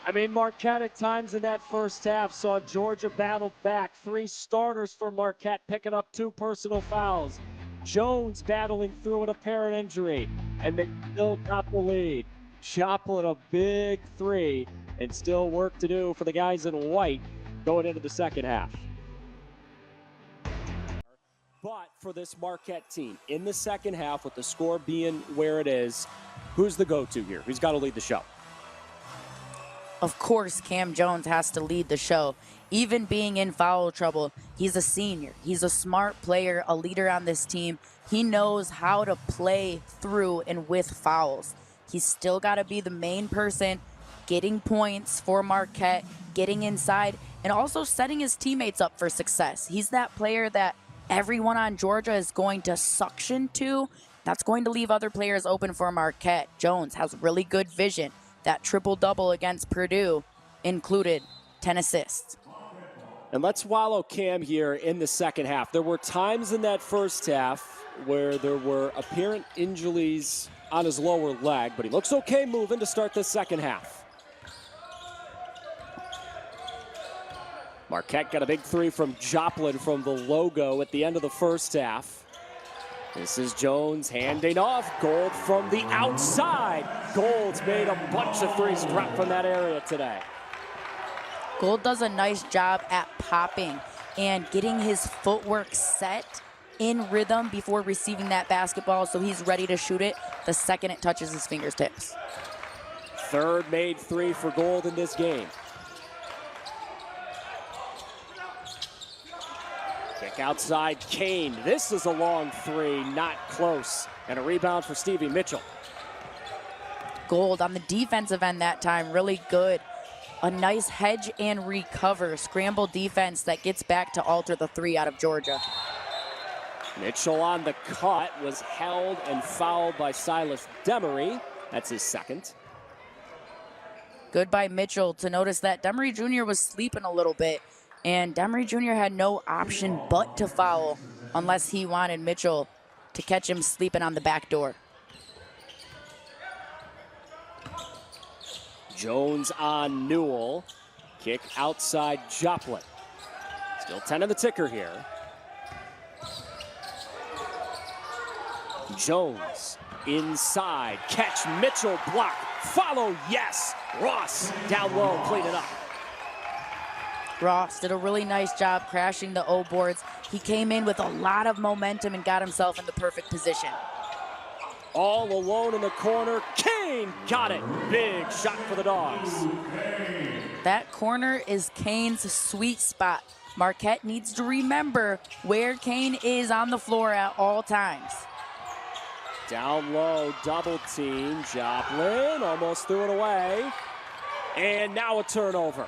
I mean, Marquette at times in that first half saw Georgia battle back. 3 starters for Marquette picking up 2 personal fouls. Jones battling through an apparent injury, and they still got the lead. Joplin a big 3, and still work to do for the guys in white going into the second half. But for this Marquette team, in the second half, with the score being where it is, who's the go-to here? Who's got to lead the show? Of course, Cam Jones has to lead the show. Even being in foul trouble, he's a senior. He's a smart player, a leader on this team. He knows how to play through and with fouls. He's still got to be the main person getting points for Marquette, getting inside, and also setting his teammates up for success. He's that player that everyone on Georgia is going to suction to. That's going to leave other players open for Marquette. Jones has really good vision. That triple-double against Purdue included 10 assists. And let's wallow Cam here in the second half. There were times in that first half where there were apparent injuries on his lower leg, but he looks okay moving to start the second half. Marquette got a big 3 from Joplin from the logo at the end of the first half. This is Jones handing off. Gold from the outside. Gold's made a bunch of 3s drop from that area today. Gold does a nice job at popping and getting his footwork set in rhythm before receiving that basketball, so he's ready to shoot it the second it touches his fingertips. Third made 3 for Gold in this game. Kick outside, Kane. This is a long 3, not close. And a rebound for Stevie Mitchell. Gold on the defensive end that time, really good. A nice hedge and recover, scramble defense that gets back to alter the 3 out of Georgia. Mitchell on the cut, was held and fouled by Silas Demery. That's his second. Good by Mitchell to notice that Demery Jr. was sleeping a little bit, and Demery Jr. had no option but to foul unless he wanted Mitchell to catch him sleeping on the back door. Jones on Newell. Kick outside Joplin. Still 10 on the ticker here. Jones inside. Catch, Mitchell block. Follow, yes. Ross down low, clean it up. Ross did a really nice job crashing the O boards. He came in with a lot of momentum and got himself in the perfect position. All alone in the corner. Kane got it. Big shot for the Dogs. That corner is Kane's sweet spot. Marquette needs to remember where Kane is on the floor at all times. Down low, double team. Joplin almost threw it away. And now a turnover.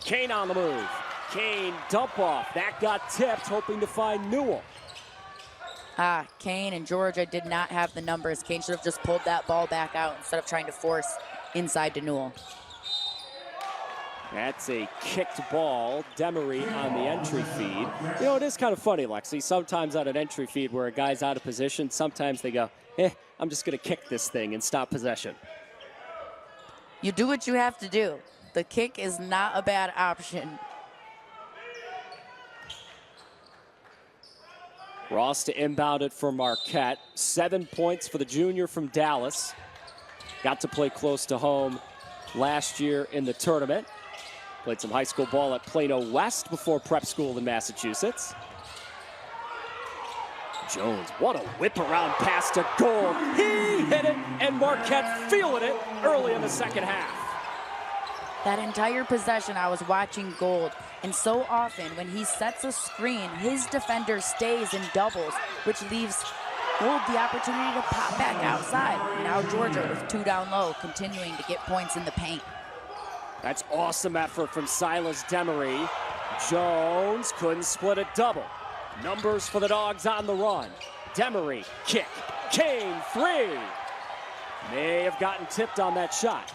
Kane on the move. Kane dump off. That got tipped, hoping to find Newell. Kane and Georgia did not have the numbers. Kane should have just pulled that ball back out instead of trying to force inside to Newell. That's a kicked ball. Demery on the entry feed. You know, it is kind of funny, Lexi. Sometimes on an entry feed where a guy's out of position, sometimes they go, I'm just going to kick this thing and stop possession. You do what you have to do. The kick is not a bad option. Ross to inbound it for Marquette. 7 points for the junior from Dallas. Got to play close to home last year in the tournament. Played some high school ball at Plano West before prep school in Massachusetts. Jones, what a whip around pass to Gold. He hit it, and Marquette feeling it early in the second half. That entire possession, I was watching Gold, and so often when he sets a screen, his defender stays and doubles, which leaves Gold the opportunity to pop back outside. Now Georgia with 2 down low, continuing to get points in the paint. That's awesome effort from Silas Demery. Jones couldn't split a double. Numbers for the Dogs on the run. Demery, kick. Kane, 3. May have gotten tipped on that shot.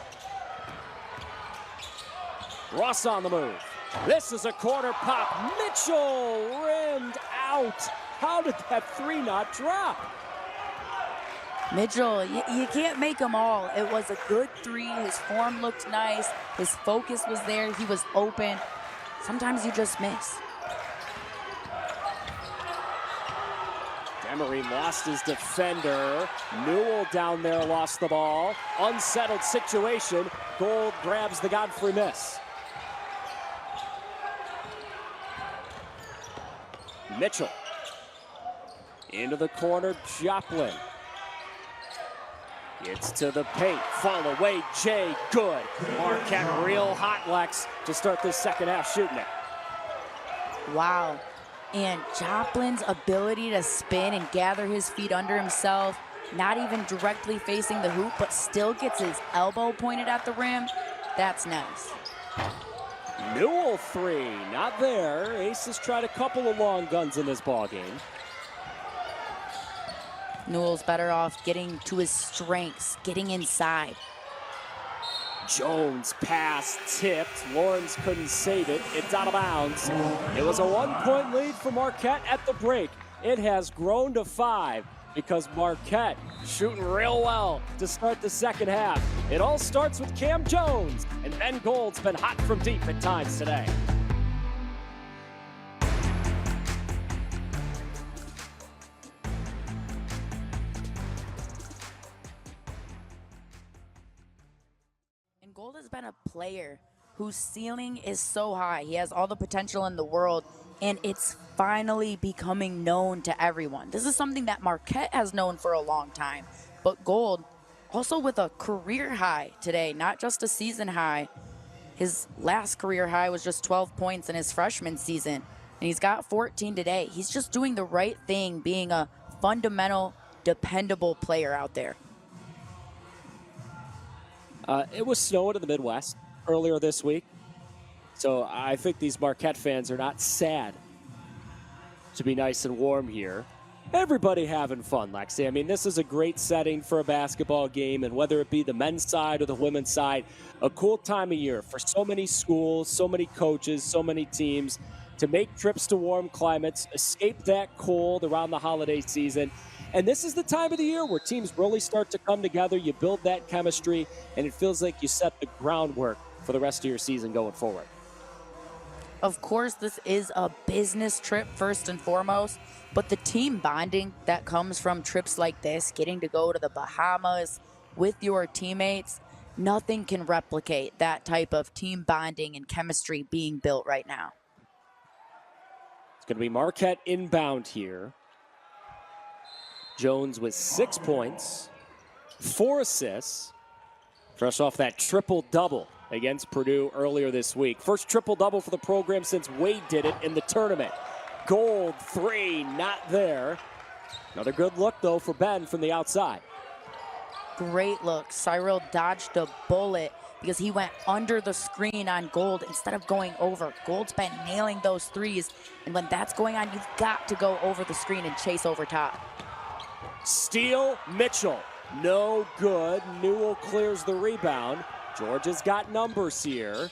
Ross on the move. This is a corner pop. Mitchell rimmed out. How did that 3 not drop? Mitchell, you can't make them all. It was a good 3. His form looked nice. His focus was there. He was open. Sometimes you just miss. Demery lost his defender. Newell down there lost the ball. Unsettled situation. Gold grabs the Godfrey miss. Mitchell. Into the corner, Joplin. Gets to the paint. Fall away, Jay. Good. Marquette real hot, Lex, to start this second half shooting it. Wow. And Joplin's ability to spin and gather his feet under himself, not even directly facing the hoop, but still gets his elbow pointed at the rim, that's nice. Newell 3, not there. Aces tried a couple of long guns in this ball game. Newell's better off getting to his strengths, getting inside. Jones pass tipped. Lawrence couldn't save it. It's out of bounds. It was a 1-point lead for Marquette at the break. It has grown to 5 because Marquette shooting real well to start the second half. It all starts with Cam Jones, and Ben Gold's been hot from deep at times today. Gold has been a player whose ceiling is so high. He has all the potential in the world, and it's finally becoming known to everyone. This is something that Marquette has known for a long time, but Gold also with a career high today, not just a season high. His last career high was just 12 points in his freshman season, and he's got 14 today. He's just doing the right thing, being a fundamental, dependable player out there. It was snowing in the Midwest earlier this week, so I think these Marquette fans are not sad to be nice and warm here. Everybody having fun, Lexi. I mean, this is a great setting for a basketball game, and whether it be the men's side or the women's side, a cool time of year for so many schools, so many coaches, so many teams to make trips to warm climates, escape that cold around the holiday season. And this is the time of the year where teams really start to come together. You build that chemistry, and it feels like you set the groundwork for the rest of your season going forward. Of course, this is a business trip first and foremost, but the team bonding that comes from trips like this, getting to go to the Bahamas with your teammates, nothing can replicate that type of team bonding and chemistry being built right now. It's going to be Marquette inbound here. Jones with 6 points, 4 assists, fresh off that triple-double against Purdue earlier this week. First triple-double for the program since Wade did it in the tournament. Gold 3, not there. Another good look, though, for Ben from the outside. Great look. Cyril dodged a bullet because he went under the screen on Gold instead of going over. Gold's been nailing those threes, and when that's going on, you've got to go over the screen and chase over top. Steal, Mitchell. No good. Newell clears the rebound. Georgia's got numbers here.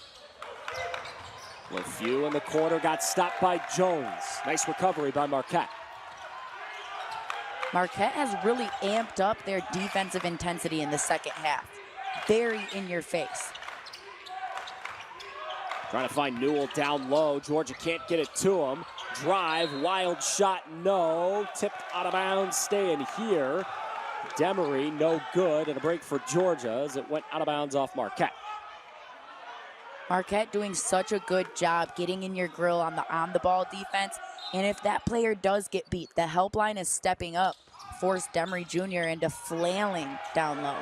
LeFew in the corner got stopped by Jones. Nice recovery by Marquette. Marquette has really amped up their defensive intensity in the second half. Very in your face. Trying to find Newell down low. Georgia can't get it to him. drive, wild shot, no. Tipped out of bounds, staying here. Demery, no good, and a break for Georgia as it went out of bounds off Marquette. Marquette doing such a good job getting in your grill on the ball defense. And if that player does get beat, the help line is stepping up. Force Demery Jr. into flailing down low.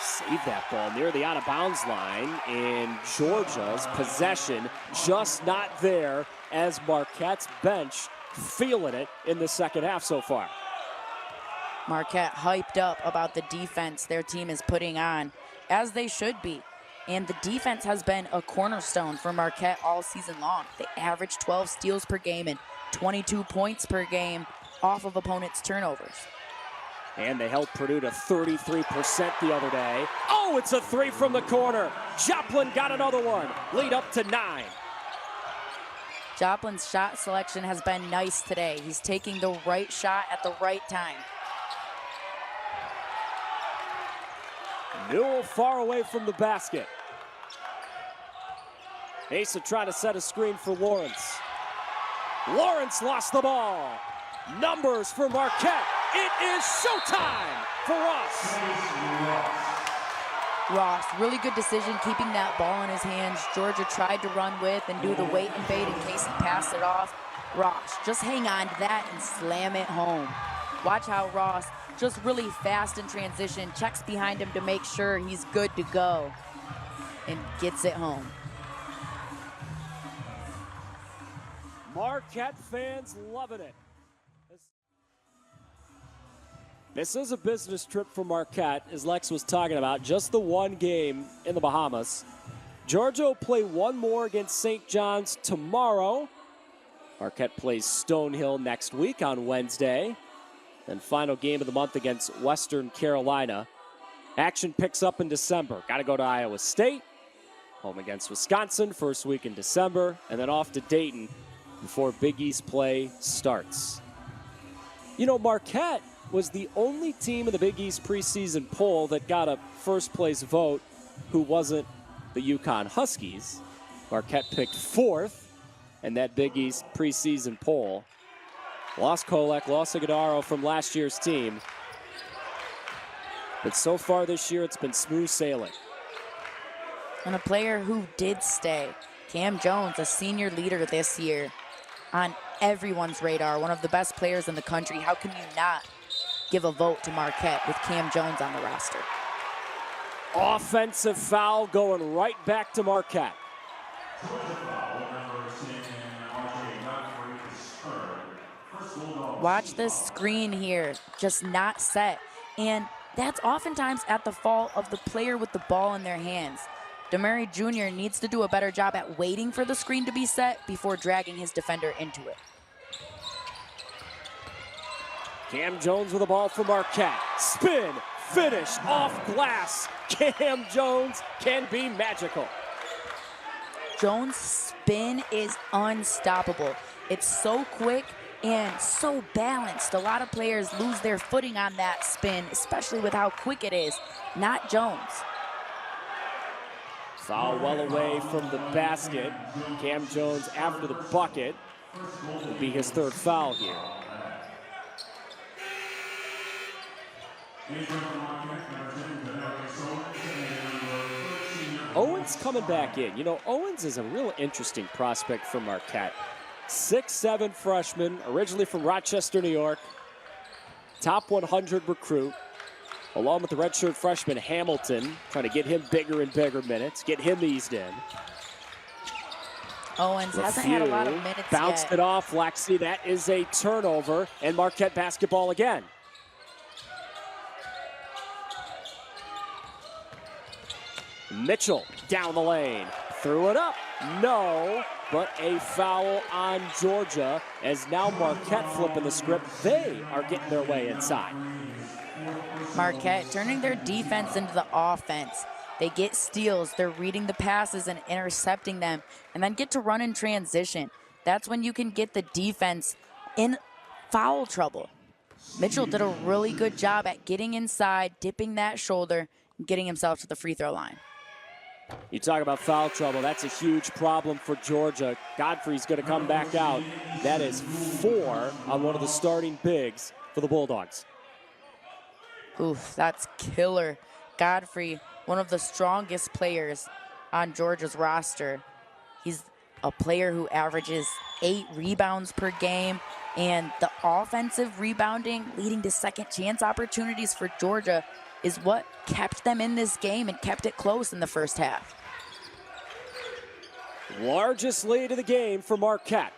Save that ball near the out-of-bounds line, and Georgia's possession just not there as Marquette's bench feeling it in the second half so far. Marquette hyped up about the defense their team is putting on, as they should be. And the defense has been a cornerstone for Marquette all season long. They average 12 steals per game and 22 points per game off of opponents' turnovers. And they held Purdue to 33% the other day. Oh, it's a three from the corner. Joplin got another one. Lead up to 9. Joplin's shot selection has been nice today. He's taking the right shot at the right time. Newell far away from the basket. Asa trying to set a screen for Lawrence. Lawrence lost the ball. Numbers for Marquette. It is showtime for Ross. Ross, really good decision keeping that ball in his hands. Georgia tried to run with and do the wait and bait in case he passed it off. Ross, just hang on to that and slam it home. Watch how Ross, just really fast in transition, checks behind him to make sure he's good to go and gets it home. Marquette fans loving it. This is a business trip for Marquette, as Lex was talking about, just the one game in the Bahamas. Georgia will play one more against St. John's tomorrow. Marquette plays Stonehill next week on Wednesday. Then final game of the month against Western Carolina. Action picks up in December. Got to go to Iowa State. Home against Wisconsin, first week in December. And then off to Dayton before Big East play starts. You know, Marquette was the only team in the Big East preseason poll that got a first place vote who wasn't the UConn Huskies. Marquette picked 4th in that Big East preseason poll. Lost Kolek, lost Ighodaro from last year's team. But so far this year, it's been smooth sailing. And a player who did stay, Cam Jones, a senior leader this year, on everyone's radar, one of the best players in the country. How can you not give a vote to Marquette with Cam Jones on the roster? Offensive foul going right back to Marquette. Watch this screen here, just not set. And that's oftentimes at the fault of the player with the ball in their hands. Demery Jr. needs to do a better job at waiting for the screen to be set before dragging his defender into it. Cam Jones with the ball for Marquette. Spin, finish, off glass. Cam Jones can be magical. Jones' spin is unstoppable. It's so quick and so balanced. A lot of players lose their footing on that spin, especially with how quick it is. Not Jones. Foul well away from the basket. Cam Jones after the bucket will be his 3rd foul here. Owens coming back in. You know, Owens is a real interesting prospect for Marquette. 6'7" freshman, originally from Rochester, New York. Top 100 recruit. Along with the redshirt freshman Hamilton, trying to get him bigger and bigger minutes, get him eased in. Owens hasn't had a lot of minutes Bounced yet. it off, Lexi. That is a turnover, and Marquette basketball again. Mitchell down the lane, threw it up, no, but a foul on Georgia as now Marquette flipping the script. They are getting their way inside. Marquette turning their defense into the offense. They get steals, they're reading the passes and intercepting them, and then get to run in transition. That's when you can get the defense in foul trouble. Mitchell did a really good job at getting inside, dipping that shoulder, and getting himself to the free throw line. You talk about foul trouble. That's a huge problem for Georgia. Godfrey's going to come back out. That is 4 on one of the starting bigs for the Bulldogs. Oof, that's killer. Godfrey, one of the strongest players on Georgia's roster. He's a player who averages 8 rebounds per game, and the offensive rebounding leading to second chance opportunities for Georgia is what kept them in this game and kept it close in the first half. Largest lead of the game for Marquette.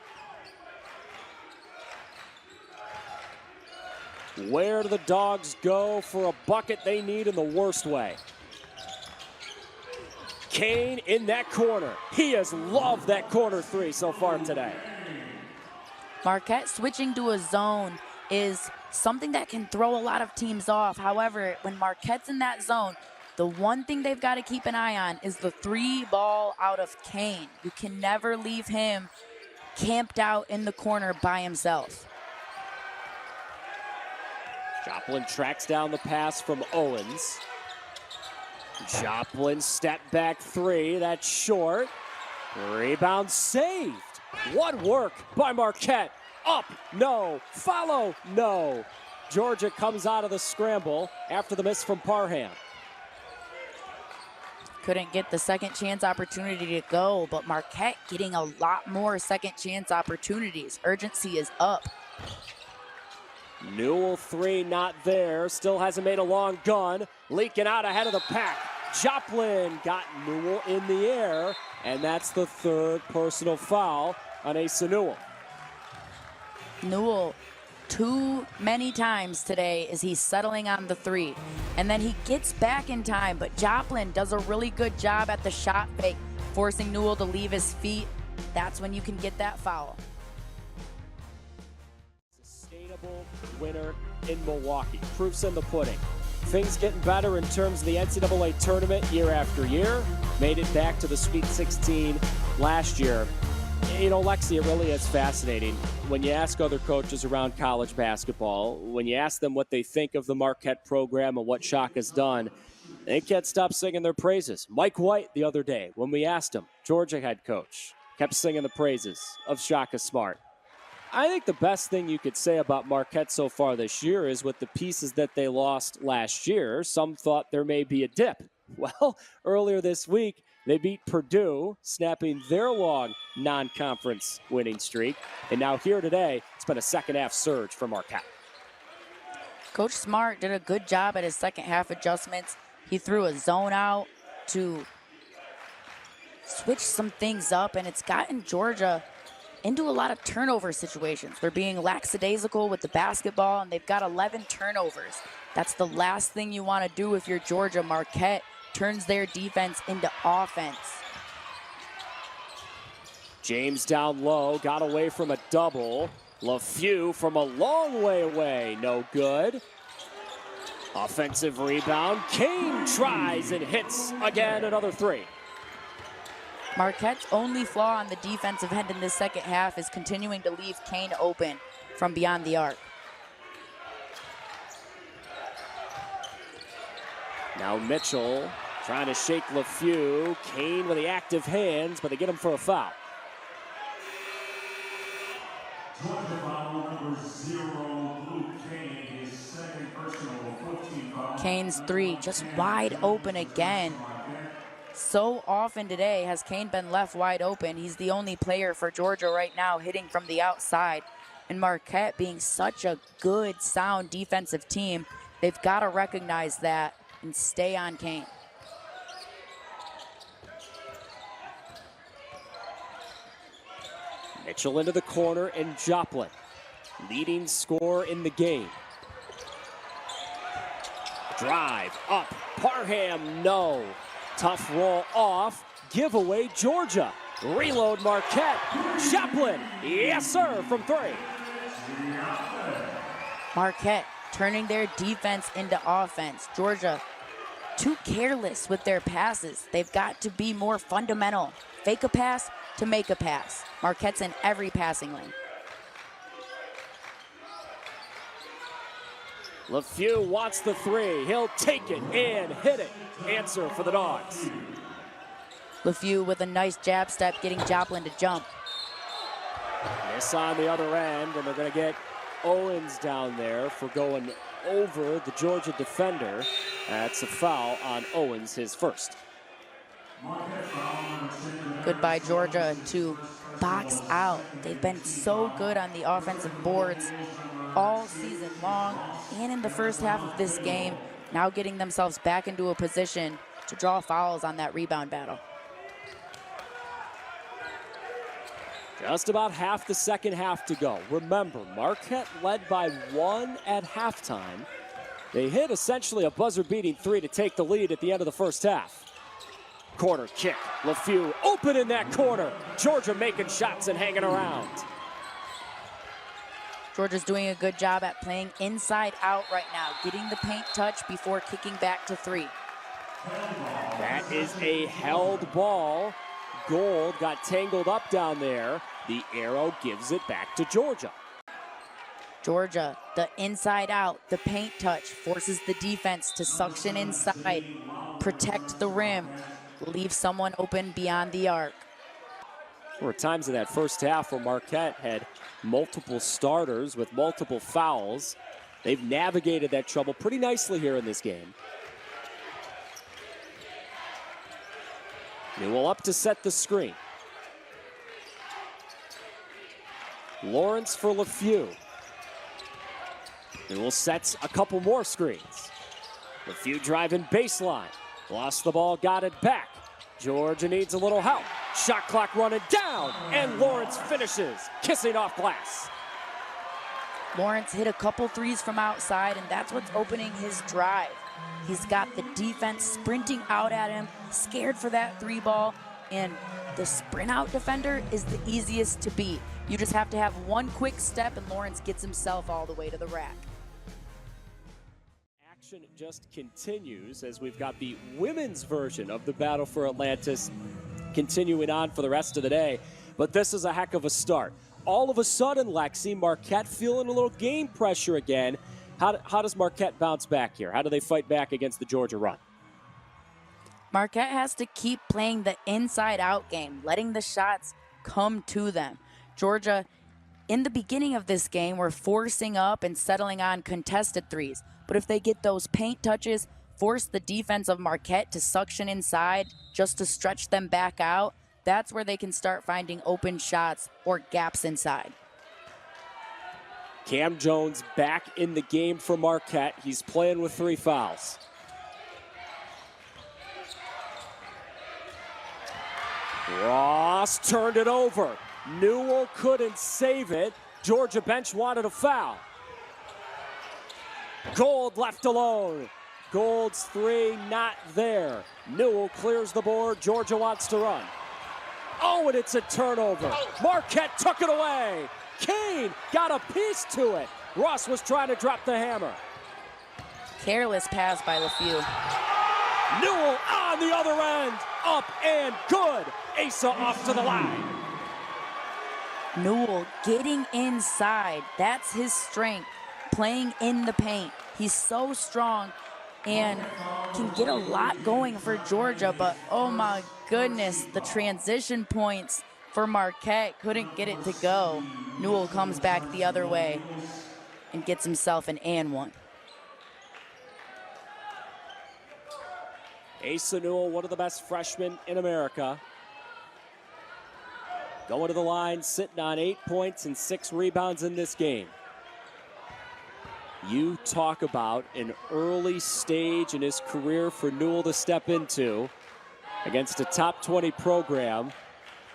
Where do the Dogs go for a bucket they need in the worst way? Kane in that corner. He has loved that corner 3 so far today. Marquette switching to a zone is something that can throw a lot of teams off. However, when Marquette's in that zone, the one thing they've got to keep an eye on is the 3 ball out of Kane. You can never leave him camped out in the corner by himself. Joplin tracks down the pass from Owens. Joplin step back 3, that's short. Rebound saved. What work by Marquette. Up, no. Follow, no. Georgia comes out of the scramble after the miss from Parham. Couldn't get the second chance opportunity to go, but Marquette getting a lot more second chance opportunities. Urgency is up. Newell 3 not there. Still hasn't made a long gun. Leaking out ahead of the pack. Joplin got Newell in the air, and that's the 3rd personal foul on Asa Newell. Newell, too many times today is he settling on the 3. And then he gets back in time, but Joplin does a really good job at the shot fake, forcing Newell to leave his feet. That's when you can get that foul. Sustainable winner in Milwaukee. Proof's in the pudding. Things getting better in terms of the NCAA tournament year after year. Made it back to the Sweet 16 last year. You know, Lexi, it really is fascinating. When you ask other coaches around college basketball, when you ask them what they think of the Marquette program and what Shaka's done, they can't stop singing their praises. Mike White the other day, when we asked him, Georgia head coach, kept singing the praises of Shaka Smart. I think the best thing you could say about Marquette so far this year is with the pieces that they lost last year, some thought there may be a dip. Well, earlier this week, they beat Purdue, snapping their long non-conference winning streak. And now here today, it's been a second-half surge for Marquette. Coach Smart did a good job at his second half adjustments. He threw a zone out to switch some things up, and it's gotten Georgia into a lot of turnover situations. They're being lackadaisical with the basketball, and they've got 11 turnovers. That's the last thing you want to do if you're Georgia. Marquette turns their defense into offense. James down low, got away from a double. LeFew from a long way away, no good. Offensive rebound, Kane tries and hits again, another 3. Marquette's only flaw on the defensive end in this second half is continuing to leave Kane open from beyond the arc. Now Mitchell trying to shake LeFew. Kane with the active hands, but they get him for a foul. Kane's 3 just wide open again. So often today has Kane been left wide open. He's the only player for Georgia right now hitting from the outside. And Marquette being such a good, sound defensive team, they've got to recognize that and stay on Kane. Mitchell into the corner and Joplin, leading scorer in the game. Drive up, Parham, no. Tough roll off, giveaway Georgia. Reload Marquette, Joplin, yes sir, from 3. Marquette turning their defense into offense. Georgia too careless with their passes. They've got to be more fundamental. Fake a pass to make a pass. Marquette's in every passing lane. LeFew wants the 3. He'll take it and hit it. Answer for the Dogs. LeFew with a nice jab step, getting Joplin to jump. Miss on the other end, and they're going to get Owens down there for going over the Georgia defender. That's a foul on Owens, his first. Goodbye, Georgia, to box out. They've been so good on the offensive boards all season long and in the first half of this game, now getting themselves back into a position to draw fouls on that rebound battle. Just about half the second half to go. Remember, Marquette led by 1 at halftime. They hit essentially a buzzer-beating 3 to take the lead at the end of the first half. Corner kick, LeFew open in that corner. Georgia making shots and hanging around. Georgia's doing a good job at playing inside out right now, getting the paint touch before kicking back to 3. That is a held ball. Gold got tangled up down there. The arrow gives it back to Georgia. Georgia, the inside out, the paint touch, forces the defense to suction inside, protect the rim, leave someone open beyond the arc. There were times in that first half where Marquette had multiple starters with multiple fouls. They've navigated that trouble pretty nicely here in this game. Newell up to set the screen. Lawrence for LeFew. Newell sets a couple more screens. LeFew driving baseline. Lost the ball, got it back. Georgia needs a little help. Shot clock running down, and Lawrence finishes, kissing off glass. Lawrence hit a couple threes from outside, and that's what's opening his drive. He's got the defense sprinting out at him, scared for that 3 ball, and the sprint out defender is the easiest to beat. You just have to have one quick step, and Lawrence gets himself all the way to the rack. Action just continues as we've got the women's version of the Battle for Atlantis continuing on for the rest of the day. But this is a heck of a start. All of a sudden, Lexi, Marquette feeling a little game pressure again. How does Marquette bounce back here? How do they fight back against the Georgia run? Marquette has to keep playing the inside-out game, letting the shots come to them. Georgia, in the beginning of this game, were forcing up and settling on contested threes. But if they get those paint touches, force the defense of Marquette to suction inside just to stretch them back out, that's where they can start finding open shots or gaps inside. Cam Jones back in the game for Marquette. He's playing with 3 fouls. Ross turned it over. Newell couldn't save it. Georgia bench wanted a foul. Gold left alone. Gold's 3 not there. Newell clears the board. Georgia wants to run. Oh, and it's a turnover. Marquette took it away. Kane got a piece to it. Ross was trying to drop the hammer. Careless pass by LeFew. Newell on the other end. Up and good. Asa off to the line. Newell getting inside. That's his strength. Playing in the paint. He's so strong and can get a lot going for Georgia, but oh my goodness, the transition points for Marquette couldn't get it to go. Newell comes back the other way and gets himself an and one. Asa Newell, one of the best freshmen in America. Going to the line, sitting on 8 points and 6 rebounds in this game. You talk about an early stage in his career for Newell to step into against a top 20 program.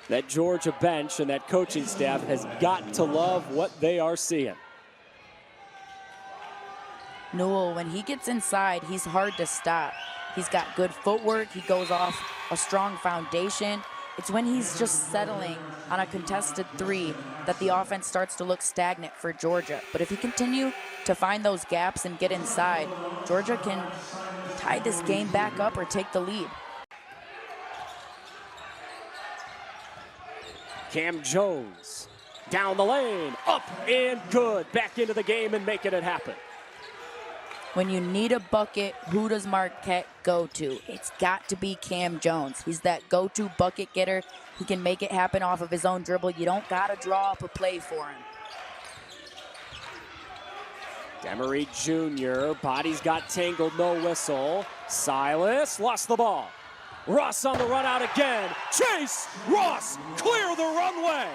That Georgia bench and that coaching staff has got to love what they are seeing. Newell, when he gets inside, he's hard to stop. He's got good footwork. He goes off a strong foundation. It's when he's just settling on a contested 3 that the offense starts to look stagnant for Georgia. But if he continue to find those gaps and get inside, Georgia can tie this game back up or take the lead. Cam Jones down the lane, up and good. Back into the game and making it happen. When you need a bucket, who does Marquette go to? It's got to be Cam Jones. He's that go-to bucket getter. He can make it happen off of his own dribble. You don't got to draw up a play for him. Demery Jr., bodies got tangled, no whistle. Silas lost the ball. Ross on the run out again. Chase! Ross! Clear the runway!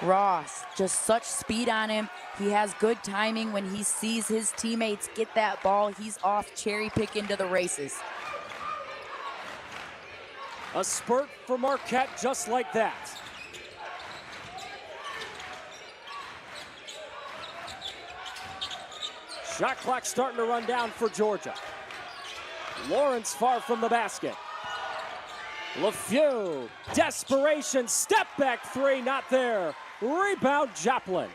Ross, just such speed on him. He has good timing. When he sees his teammates get that ball, he's off cherry pick into the races. A spurt for Marquette just like that. Shot clock starting to run down for Georgia. Lawrence far from the basket. LeFew, desperation, step back three, not there. Rebound, Joplin.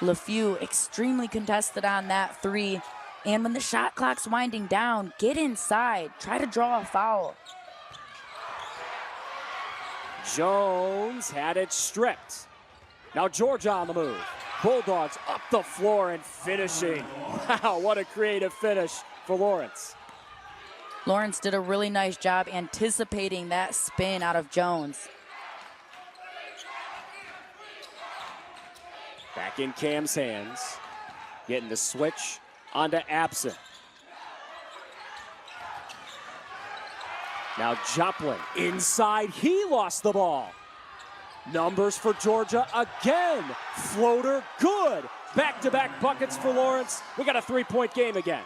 LeFew extremely contested on that three. And when the shot clock's winding down, get inside. Try to draw a foul. Jones had it stripped. Now Georgia on the move. Bulldogs up the floor and finishing. Wow, what a creative finish for Lawrence. Lawrence did a really nice job anticipating that spin out of Jones. Back in Cam's hands. Getting the switch onto Absent. Now Joplin inside, he lost the ball. Numbers for Georgia again. Floater, good. Back-to-back buckets for Lawrence. We got a three-point game again.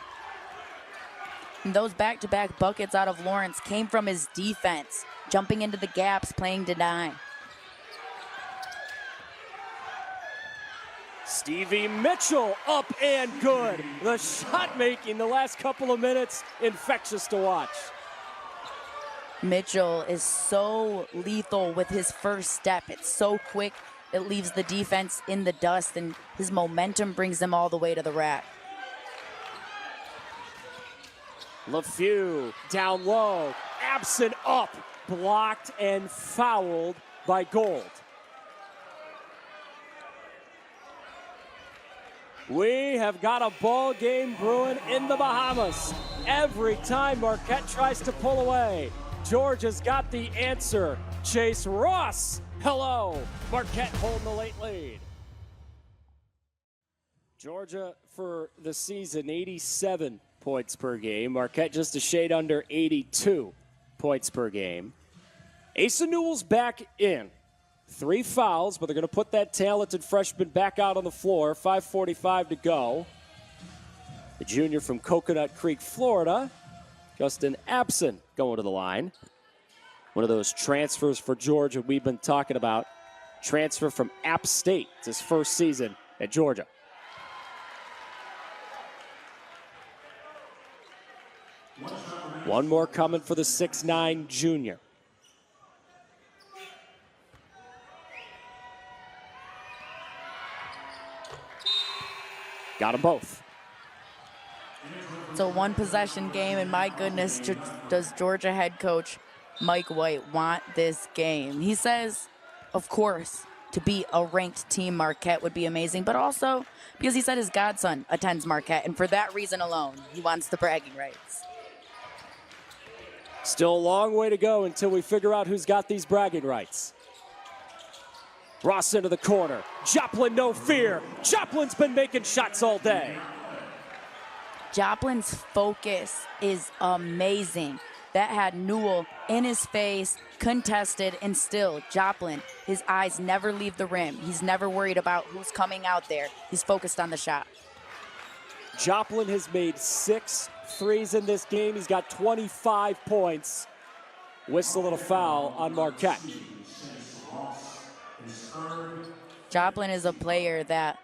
And those back-to-back buckets out of Lawrence came from his defense, jumping into the gaps, playing deny. Stevie Mitchell up and good. The shot making the last couple of minutes, infectious to watch. Mitchell is so lethal with his first step. It's so quick, it leaves the defense in the dust, and his momentum brings them all the way to the rack. LeFew down low, Absent up, blocked and fouled by Gold. We have got a ball game brewing in the Bahamas. Every time Marquette tries to pull away, Georgia's got the answer. Chase Ross, hello. Marquette holding the late lead. Georgia for the season, 87 points per game. Marquette just a shade under 82 points per game. Asa Newell's back in. 3 fouls, but they're going to put that talented freshman back out on the floor. 5:45 to go. The junior from Coconut Creek, Florida, Justin Absent, going to the line. One of those transfers for Georgia we've been talking about. Transfer from App State. It's his first season at Georgia. One more coming for the 6'9" junior. Got them both. It's a one-possession game, and my goodness, does Georgia head coach Mike White want this game? He says, of course, to be a ranked team, Marquette would be amazing, but also because he said his godson attends Marquette, and for that reason alone, he wants the bragging rights. Still a long way to go until we figure out who's got these bragging rights. Ross into the corner. Joplin, no fear. Joplin's been making shots all day. Joplin's focus is amazing. That had Newell in his face, contested, and still Joplin, his eyes never leave the rim. He's never worried about who's coming out there. He's focused on the shot. Joplin has made 6 threes in this game. He's got 25 points. Whistle and a foul on Marquette. Joplin is a player that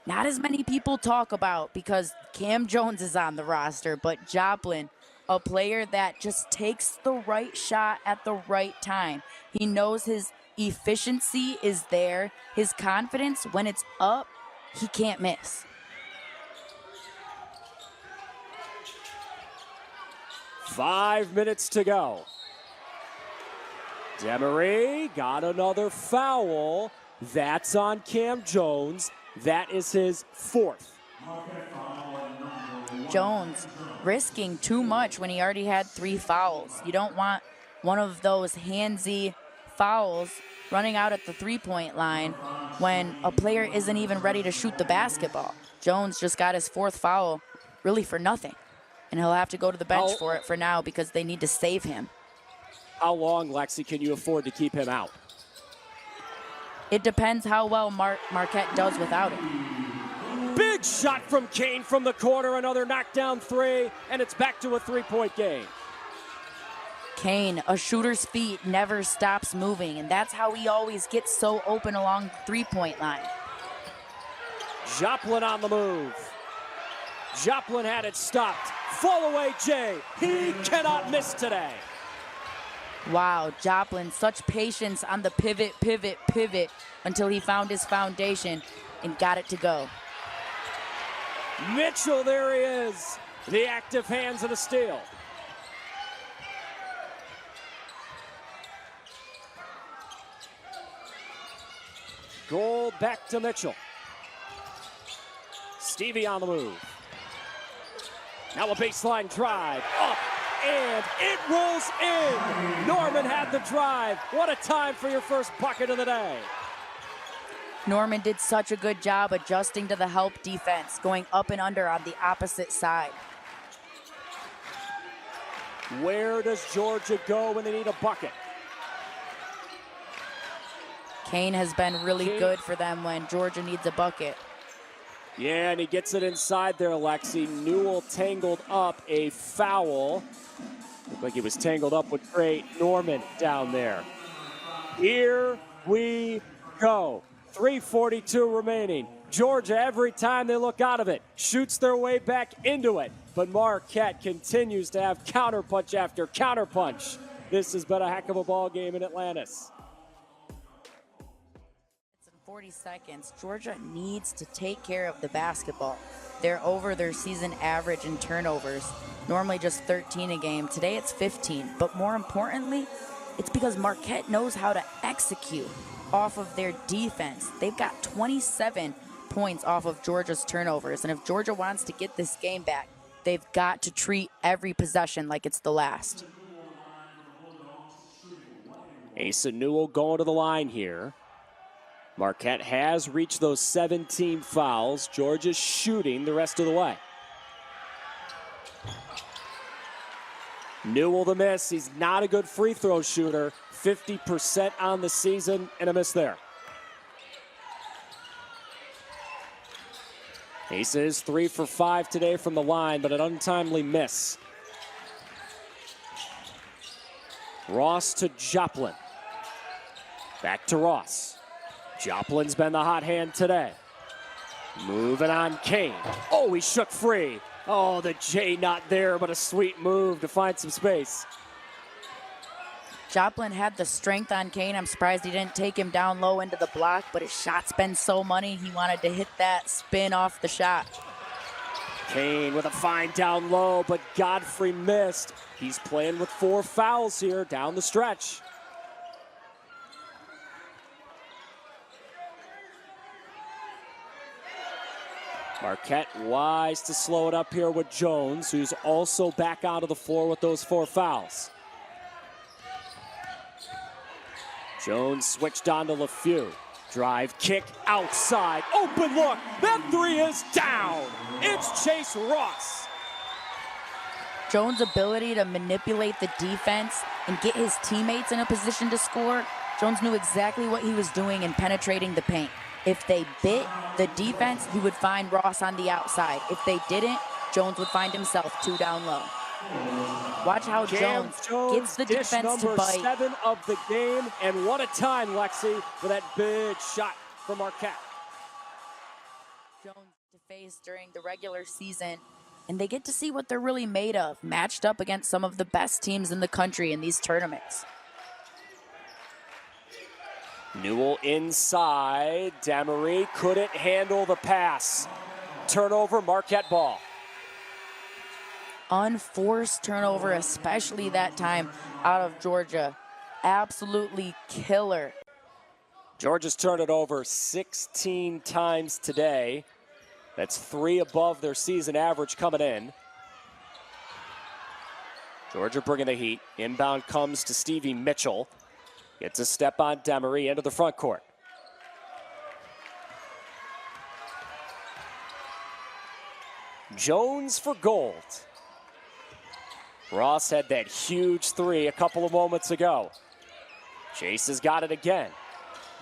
not as many people talk about because Cam Jones is on the roster, but Joplin, a player that just takes the right shot at the right time. He knows his efficiency is there. His confidence, when it's up, he can't miss. Five minutes to go. Demery got another foul. That's on Cam Jones. That is his 4th. Jones risking too much when he already had 3 fouls. You don't want one of those handsy fouls running out at the three-point line when a player isn't even ready to shoot the basketball. Jones just got his 4th foul really for nothing, and he'll have to go to the bench for it for now because they need to save him. How long, Lexi, can you afford to keep him out? It depends how well Marquette does without him. Big shot from Kane from the corner, another knockdown 3, and it's back to a 3-point game. Kane, a shooter's feet never stops moving, and that's how he always gets so open along the three-point line. Joplin on the move. Joplin had it stopped. Fall away, Jay. He cannot miss today. Wow, Joplin, such patience on the pivot until he found his foundation and got it to go. Mitchell, there he is. The active hands of the steal. Goal back to Mitchell. Stevie on the move. Now a baseline drive. Up, and it rolls in. Norman had the drive. What a time for your first bucket of the day. Norman did such a good job adjusting to the help defense, going up and under on the opposite side. Where does Georgia go when they need a bucket? Kane has been really good for them when Georgia needs a bucket. Yeah, and he gets it inside there, Alexi. Newell tangled up a foul. Looked like he was tangled up with Trey Norman down there. Here we go. 3:42 remaining. Georgia, every time they look out of it, shoots their way back into it. But Marquette continues to have counterpunch after counterpunch. This has been a heck of a ball game in Atlantis. 40 seconds. Georgia needs to take care of the basketball. They're over their season average in turnovers, normally just 13 a game. Today it's 15, but more importantly, it's because Marquette knows how to execute off of their defense. They've got 27 points off of Georgia's turnovers, and if Georgia wants to get this game back, they've got to treat every possession like it's the last. Asa Newell going to the line here. Marquette has reached those 17 fouls. Georgia's shooting the rest of the way. Newell the miss. He's not a good free throw shooter. 50% on the season and a miss there. Asa is 3 for 5 today from the line, but an untimely miss. Ross to Joplin. Back to Ross. Joplin's been the hot hand today. Moving on, Kane. Oh, he shook free. Oh, the J not there, but a sweet move to find some space. Joplin had the strength on Kane. I'm surprised he didn't take him down low into the block, but his shot's been so money, he wanted to hit that spin off the shot. Kane with a fine down low, but Godfrey missed. He's playing with 4 fouls here down the stretch. Marquette wise to slow it up here with Jones, who's also back onto the floor with those 4 fouls. Jones switched on to LeFew. Drive, kick, outside, open look. That 3 is down. It's Chase Ross. Jones' ability to manipulate the defense and get his teammates in a position to score, Jones knew exactly what he was doing in penetrating the paint. If they bit the defense, he would find Ross on the outside. If they didn't, Jones would find himself 2 down low. Watch how Jones gets the defense to bite. Number 7 of the game, and what a time, Lexi, for that big shot from Marquette. Jones to face during the regular season, and they get to see what they're really made of, matched up against some of the best teams in the country in these tournaments. Newell inside. Damery couldn't handle the pass. Turnover, Marquette ball. Unforced turnover, especially that time out of Georgia. Absolutely killer. Georgia's turned it over 16 times today. That's 3 above their season average coming in. Georgia bringing the heat. Inbound comes to Stevie Mitchell. Gets a step on Demery into the front court. Jones for gold. Ross had that huge 3 a couple of moments ago. Chase has got it again.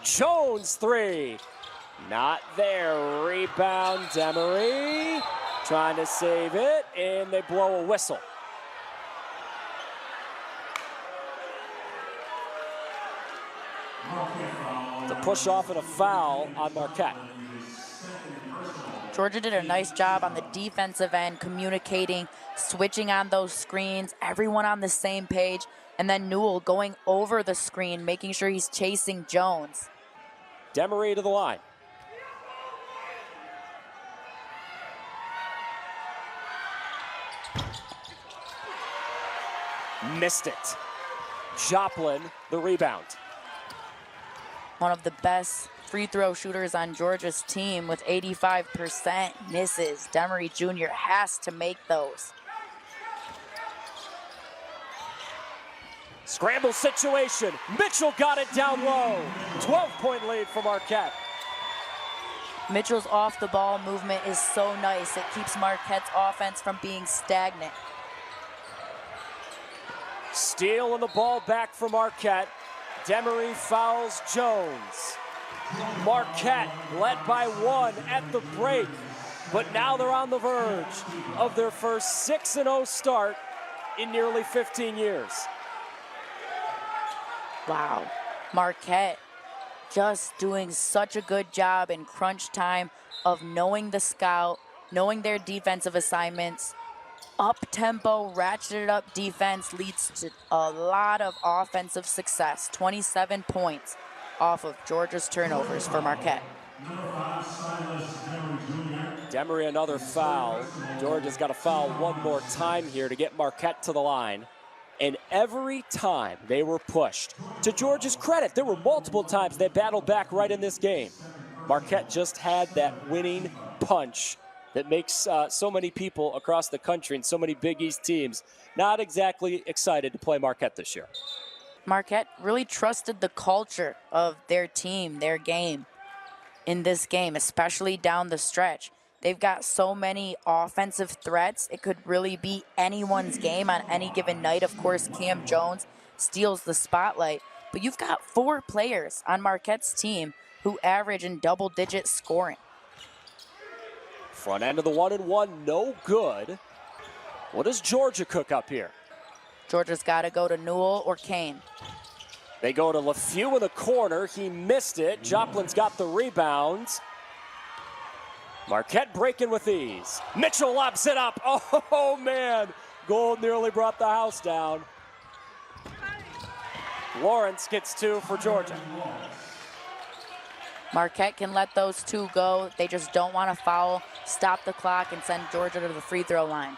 Jones 3. Not there. Rebound, Demery. Trying to save it, and they blow a whistle. The push off and a foul on Marquette. Georgia did a nice job on the defensive end, communicating, switching on those screens, everyone on the same page, and then Newell going over the screen, making sure he's chasing Jones. Demery to the line. Missed it. Joplin, the rebound. One of the best free throw shooters on Georgia's team with 85% misses. Demery Jr. has to make those. Scramble situation. Mitchell got it down low. 12-point lead for Marquette. Mitchell's off the ball movement is so nice. It keeps Marquette's offense from being stagnant. Steal and the ball back for Marquette. Demery fouls Jones. Marquette led by 1 at the break, but now they're on the verge of their first 6-0 start in nearly 15 years. Wow, Marquette just doing such a good job in crunch time of knowing the scout, knowing their defensive assignments. Up-tempo, ratcheted up defense leads to a lot of offensive success. 27 points off of Georgia's turnovers for Marquette. Demery another foul. Georgia's got to foul one more time here to get Marquette to the line. And every time they were pushed, to Georgia's credit, there were multiple times they battled back right in this game. Marquette just had that winning punch that makes so many people across the country and so many Big East teams not exactly excited to play Marquette this year. Marquette really trusted the culture of their team, their game in this game, especially down the stretch. They've got so many offensive threats. It could really be anyone's game on any given night. Of course, Cam Jones steals the spotlight, but you've got 4 players on Marquette's team who average in double-digit scoring. Front end of the 1-and-1, no good. What does Georgia cook up here? Georgia's got to go to Newell or Kane. They go to LeFew in the corner. He missed it. Joplin's got the rebound. Marquette breaking with ease. Mitchell lobs it up. Oh, man. Gold nearly brought the house down. Lawrence gets 2 for Georgia. Marquette can let those 2 go. They just don't want to foul, stop the clock, and send Georgia to the free throw line.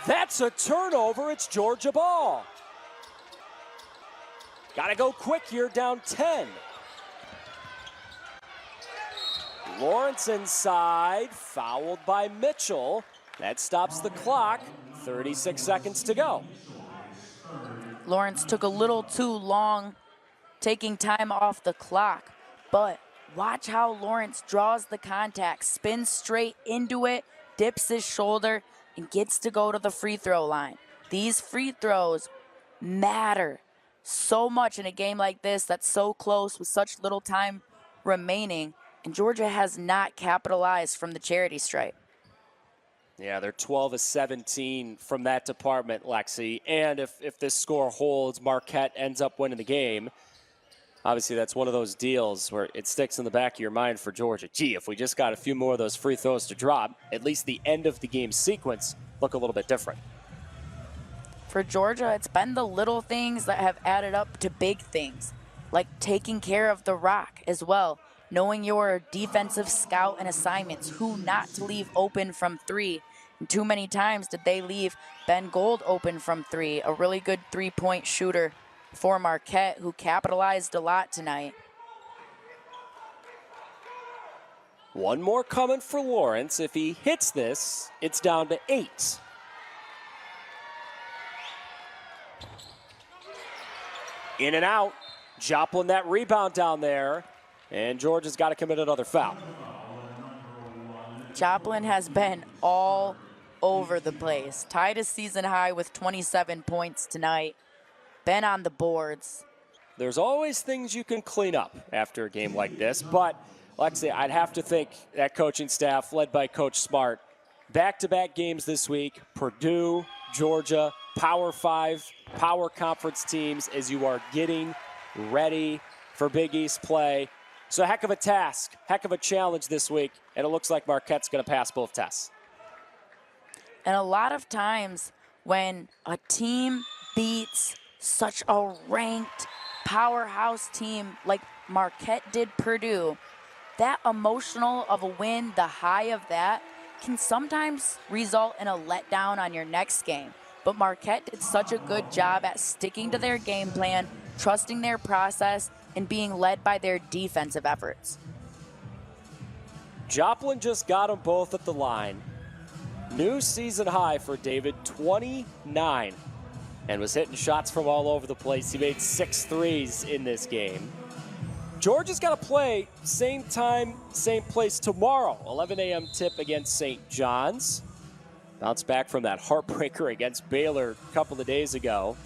That's a turnover. It's Georgia ball. Got to go quick here, down 10. Lawrence inside, fouled by Mitchell. That stops the clock. 36 seconds to go. Lawrence took a little too long taking time off the clock, but watch how Lawrence draws the contact, spins straight into it, dips his shoulder, and gets to go to the free throw line. These free throws matter so much in a game like this that's so close with such little time remaining, and Georgia has not capitalized from the charity stripe. Yeah, they're 12 of 17 from that department, Lexi. And if this score holds, Marquette ends up winning the game. Obviously, that's one of those deals where it sticks in the back of your mind for Georgia. Gee, if we just got a few more of those free throws to drop, at least the end of the game sequence look a little bit different. For Georgia, it's been the little things that have added up to big things, like taking care of the rock as well, knowing your defensive scout and assignments, who not to leave open from 3. And too many times did they leave Ben Gold open from 3, a really good three-point shooter for Marquette, who capitalized a lot tonight. One more coming for Lawrence. If he hits this, it's down to 8. In and out. Joplin that rebound down there. And Georgia's got to commit another foul. Joplin has been all over the place. Tied a season high with 27 points tonight. Been on the boards. There's always things you can clean up after a game like this, but Lexi, I'd have to think that coaching staff, led by Coach Smart, back-to-back games this week, Purdue, Georgia, Power 5, Power Conference teams, as you are getting ready for Big East play. So a heck of a task, heck of a challenge this week, and it looks like Marquette's going to pass both tests. And a lot of times when a team beats such a ranked powerhouse team like Marquette did Purdue, that emotional of a win, the high of that, can sometimes result in a letdown on your next game. But Marquette did such a good job at sticking to their game plan, trusting their process, and being led by their defensive efforts. Joplin just got them both at the line. New season high for David, 29. And was hitting shots from all over the place. He made 6 threes in this game. Georgia's got to play same time, same place tomorrow. 11 a.m. tip against St. John's. Bounce back from that heartbreaker against Baylor a couple of days ago.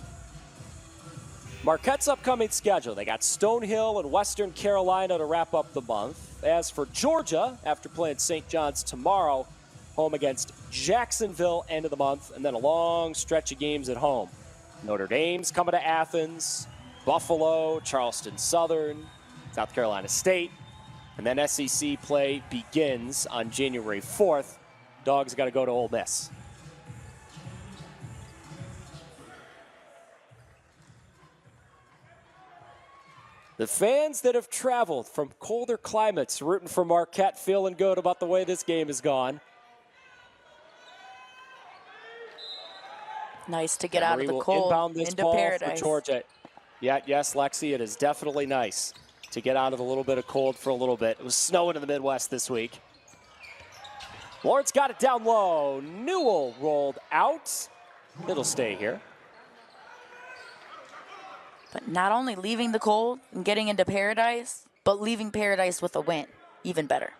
Marquette's upcoming schedule. They got Stonehill and Western Carolina to wrap up the month. As for Georgia, after playing St. John's tomorrow, home against Jacksonville end of the month, and then a long stretch of games at home. Notre Dame's coming to Athens, Buffalo, Charleston Southern, South Carolina State, and then SEC play begins on January 4th. Dogs got to go to Ole Miss. The fans that have traveled from colder climates rooting for Marquette feeling good about the way this game has gone. Nice to get out of the cold into paradise. For Georgia. Yeah, yes, Lexi, it is definitely nice to get out of a little bit of cold for a little bit. It was snowing in the Midwest this week. Lawrence got it down low. Newell rolled out. It'll stay here. But not only leaving the cold and getting into paradise, but leaving paradise with a win. Even better.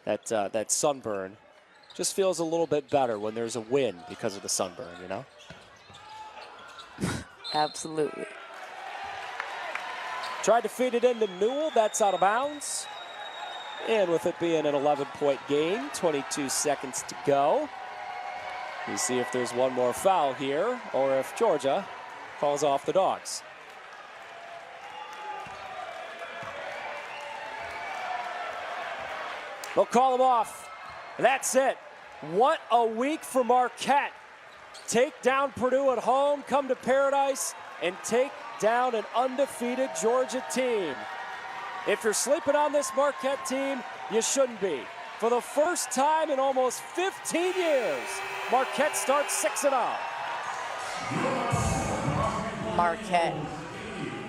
That sunburn just feels a little bit better when there's a win because of the sunburn, you know? Absolutely. Tried to feed it into Newell. That's out of bounds. And with it being an 11-point game, 22 seconds to go. We see if there's one more foul here or if Georgia calls off the Dogs. They'll call him off. That's it. What a week for Marquette. Take down Purdue at home, come to Paradise, and take down an undefeated Georgia team. If you're sleeping on this Marquette team, you shouldn't be. For the first time in almost 15 years, Marquette starts 6-0. Marquette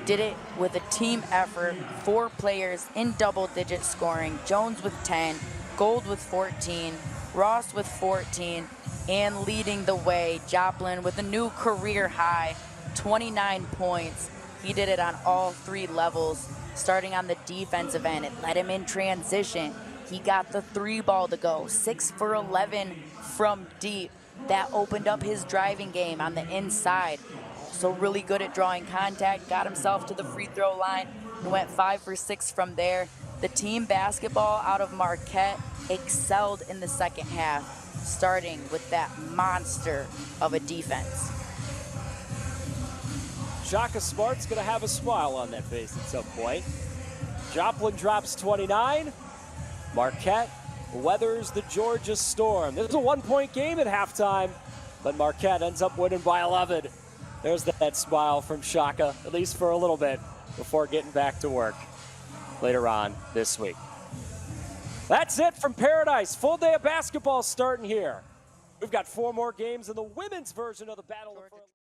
did it with a team effort, 4 players in double-digit scoring. Jones with 10, Gold with 14, Ross with 14, and leading the way, Joplin with a new career high, 29 points. He did it on all 3 levels, starting on the defensive end. It led him in transition. He got the 3 ball to go, 6 for 11 from deep. That opened up his driving game on the inside. So really good at drawing contact, got himself to the free throw line, and went 5 for 6 from there. The team basketball out of Marquette excelled in the second half, starting with that monster of a defense. Shaka Smart's going to have a smile on that face at some point. Joplin drops 29. Marquette weathers the Georgia storm. This is a 1-point game at halftime, but Marquette ends up winning by 11. There's that smile from Shaka, at least for a little bit, before getting back to work later on this week. That's it from Paradise. Full day of basketball starting here. We've got 4 more games in the women's version of the Battle of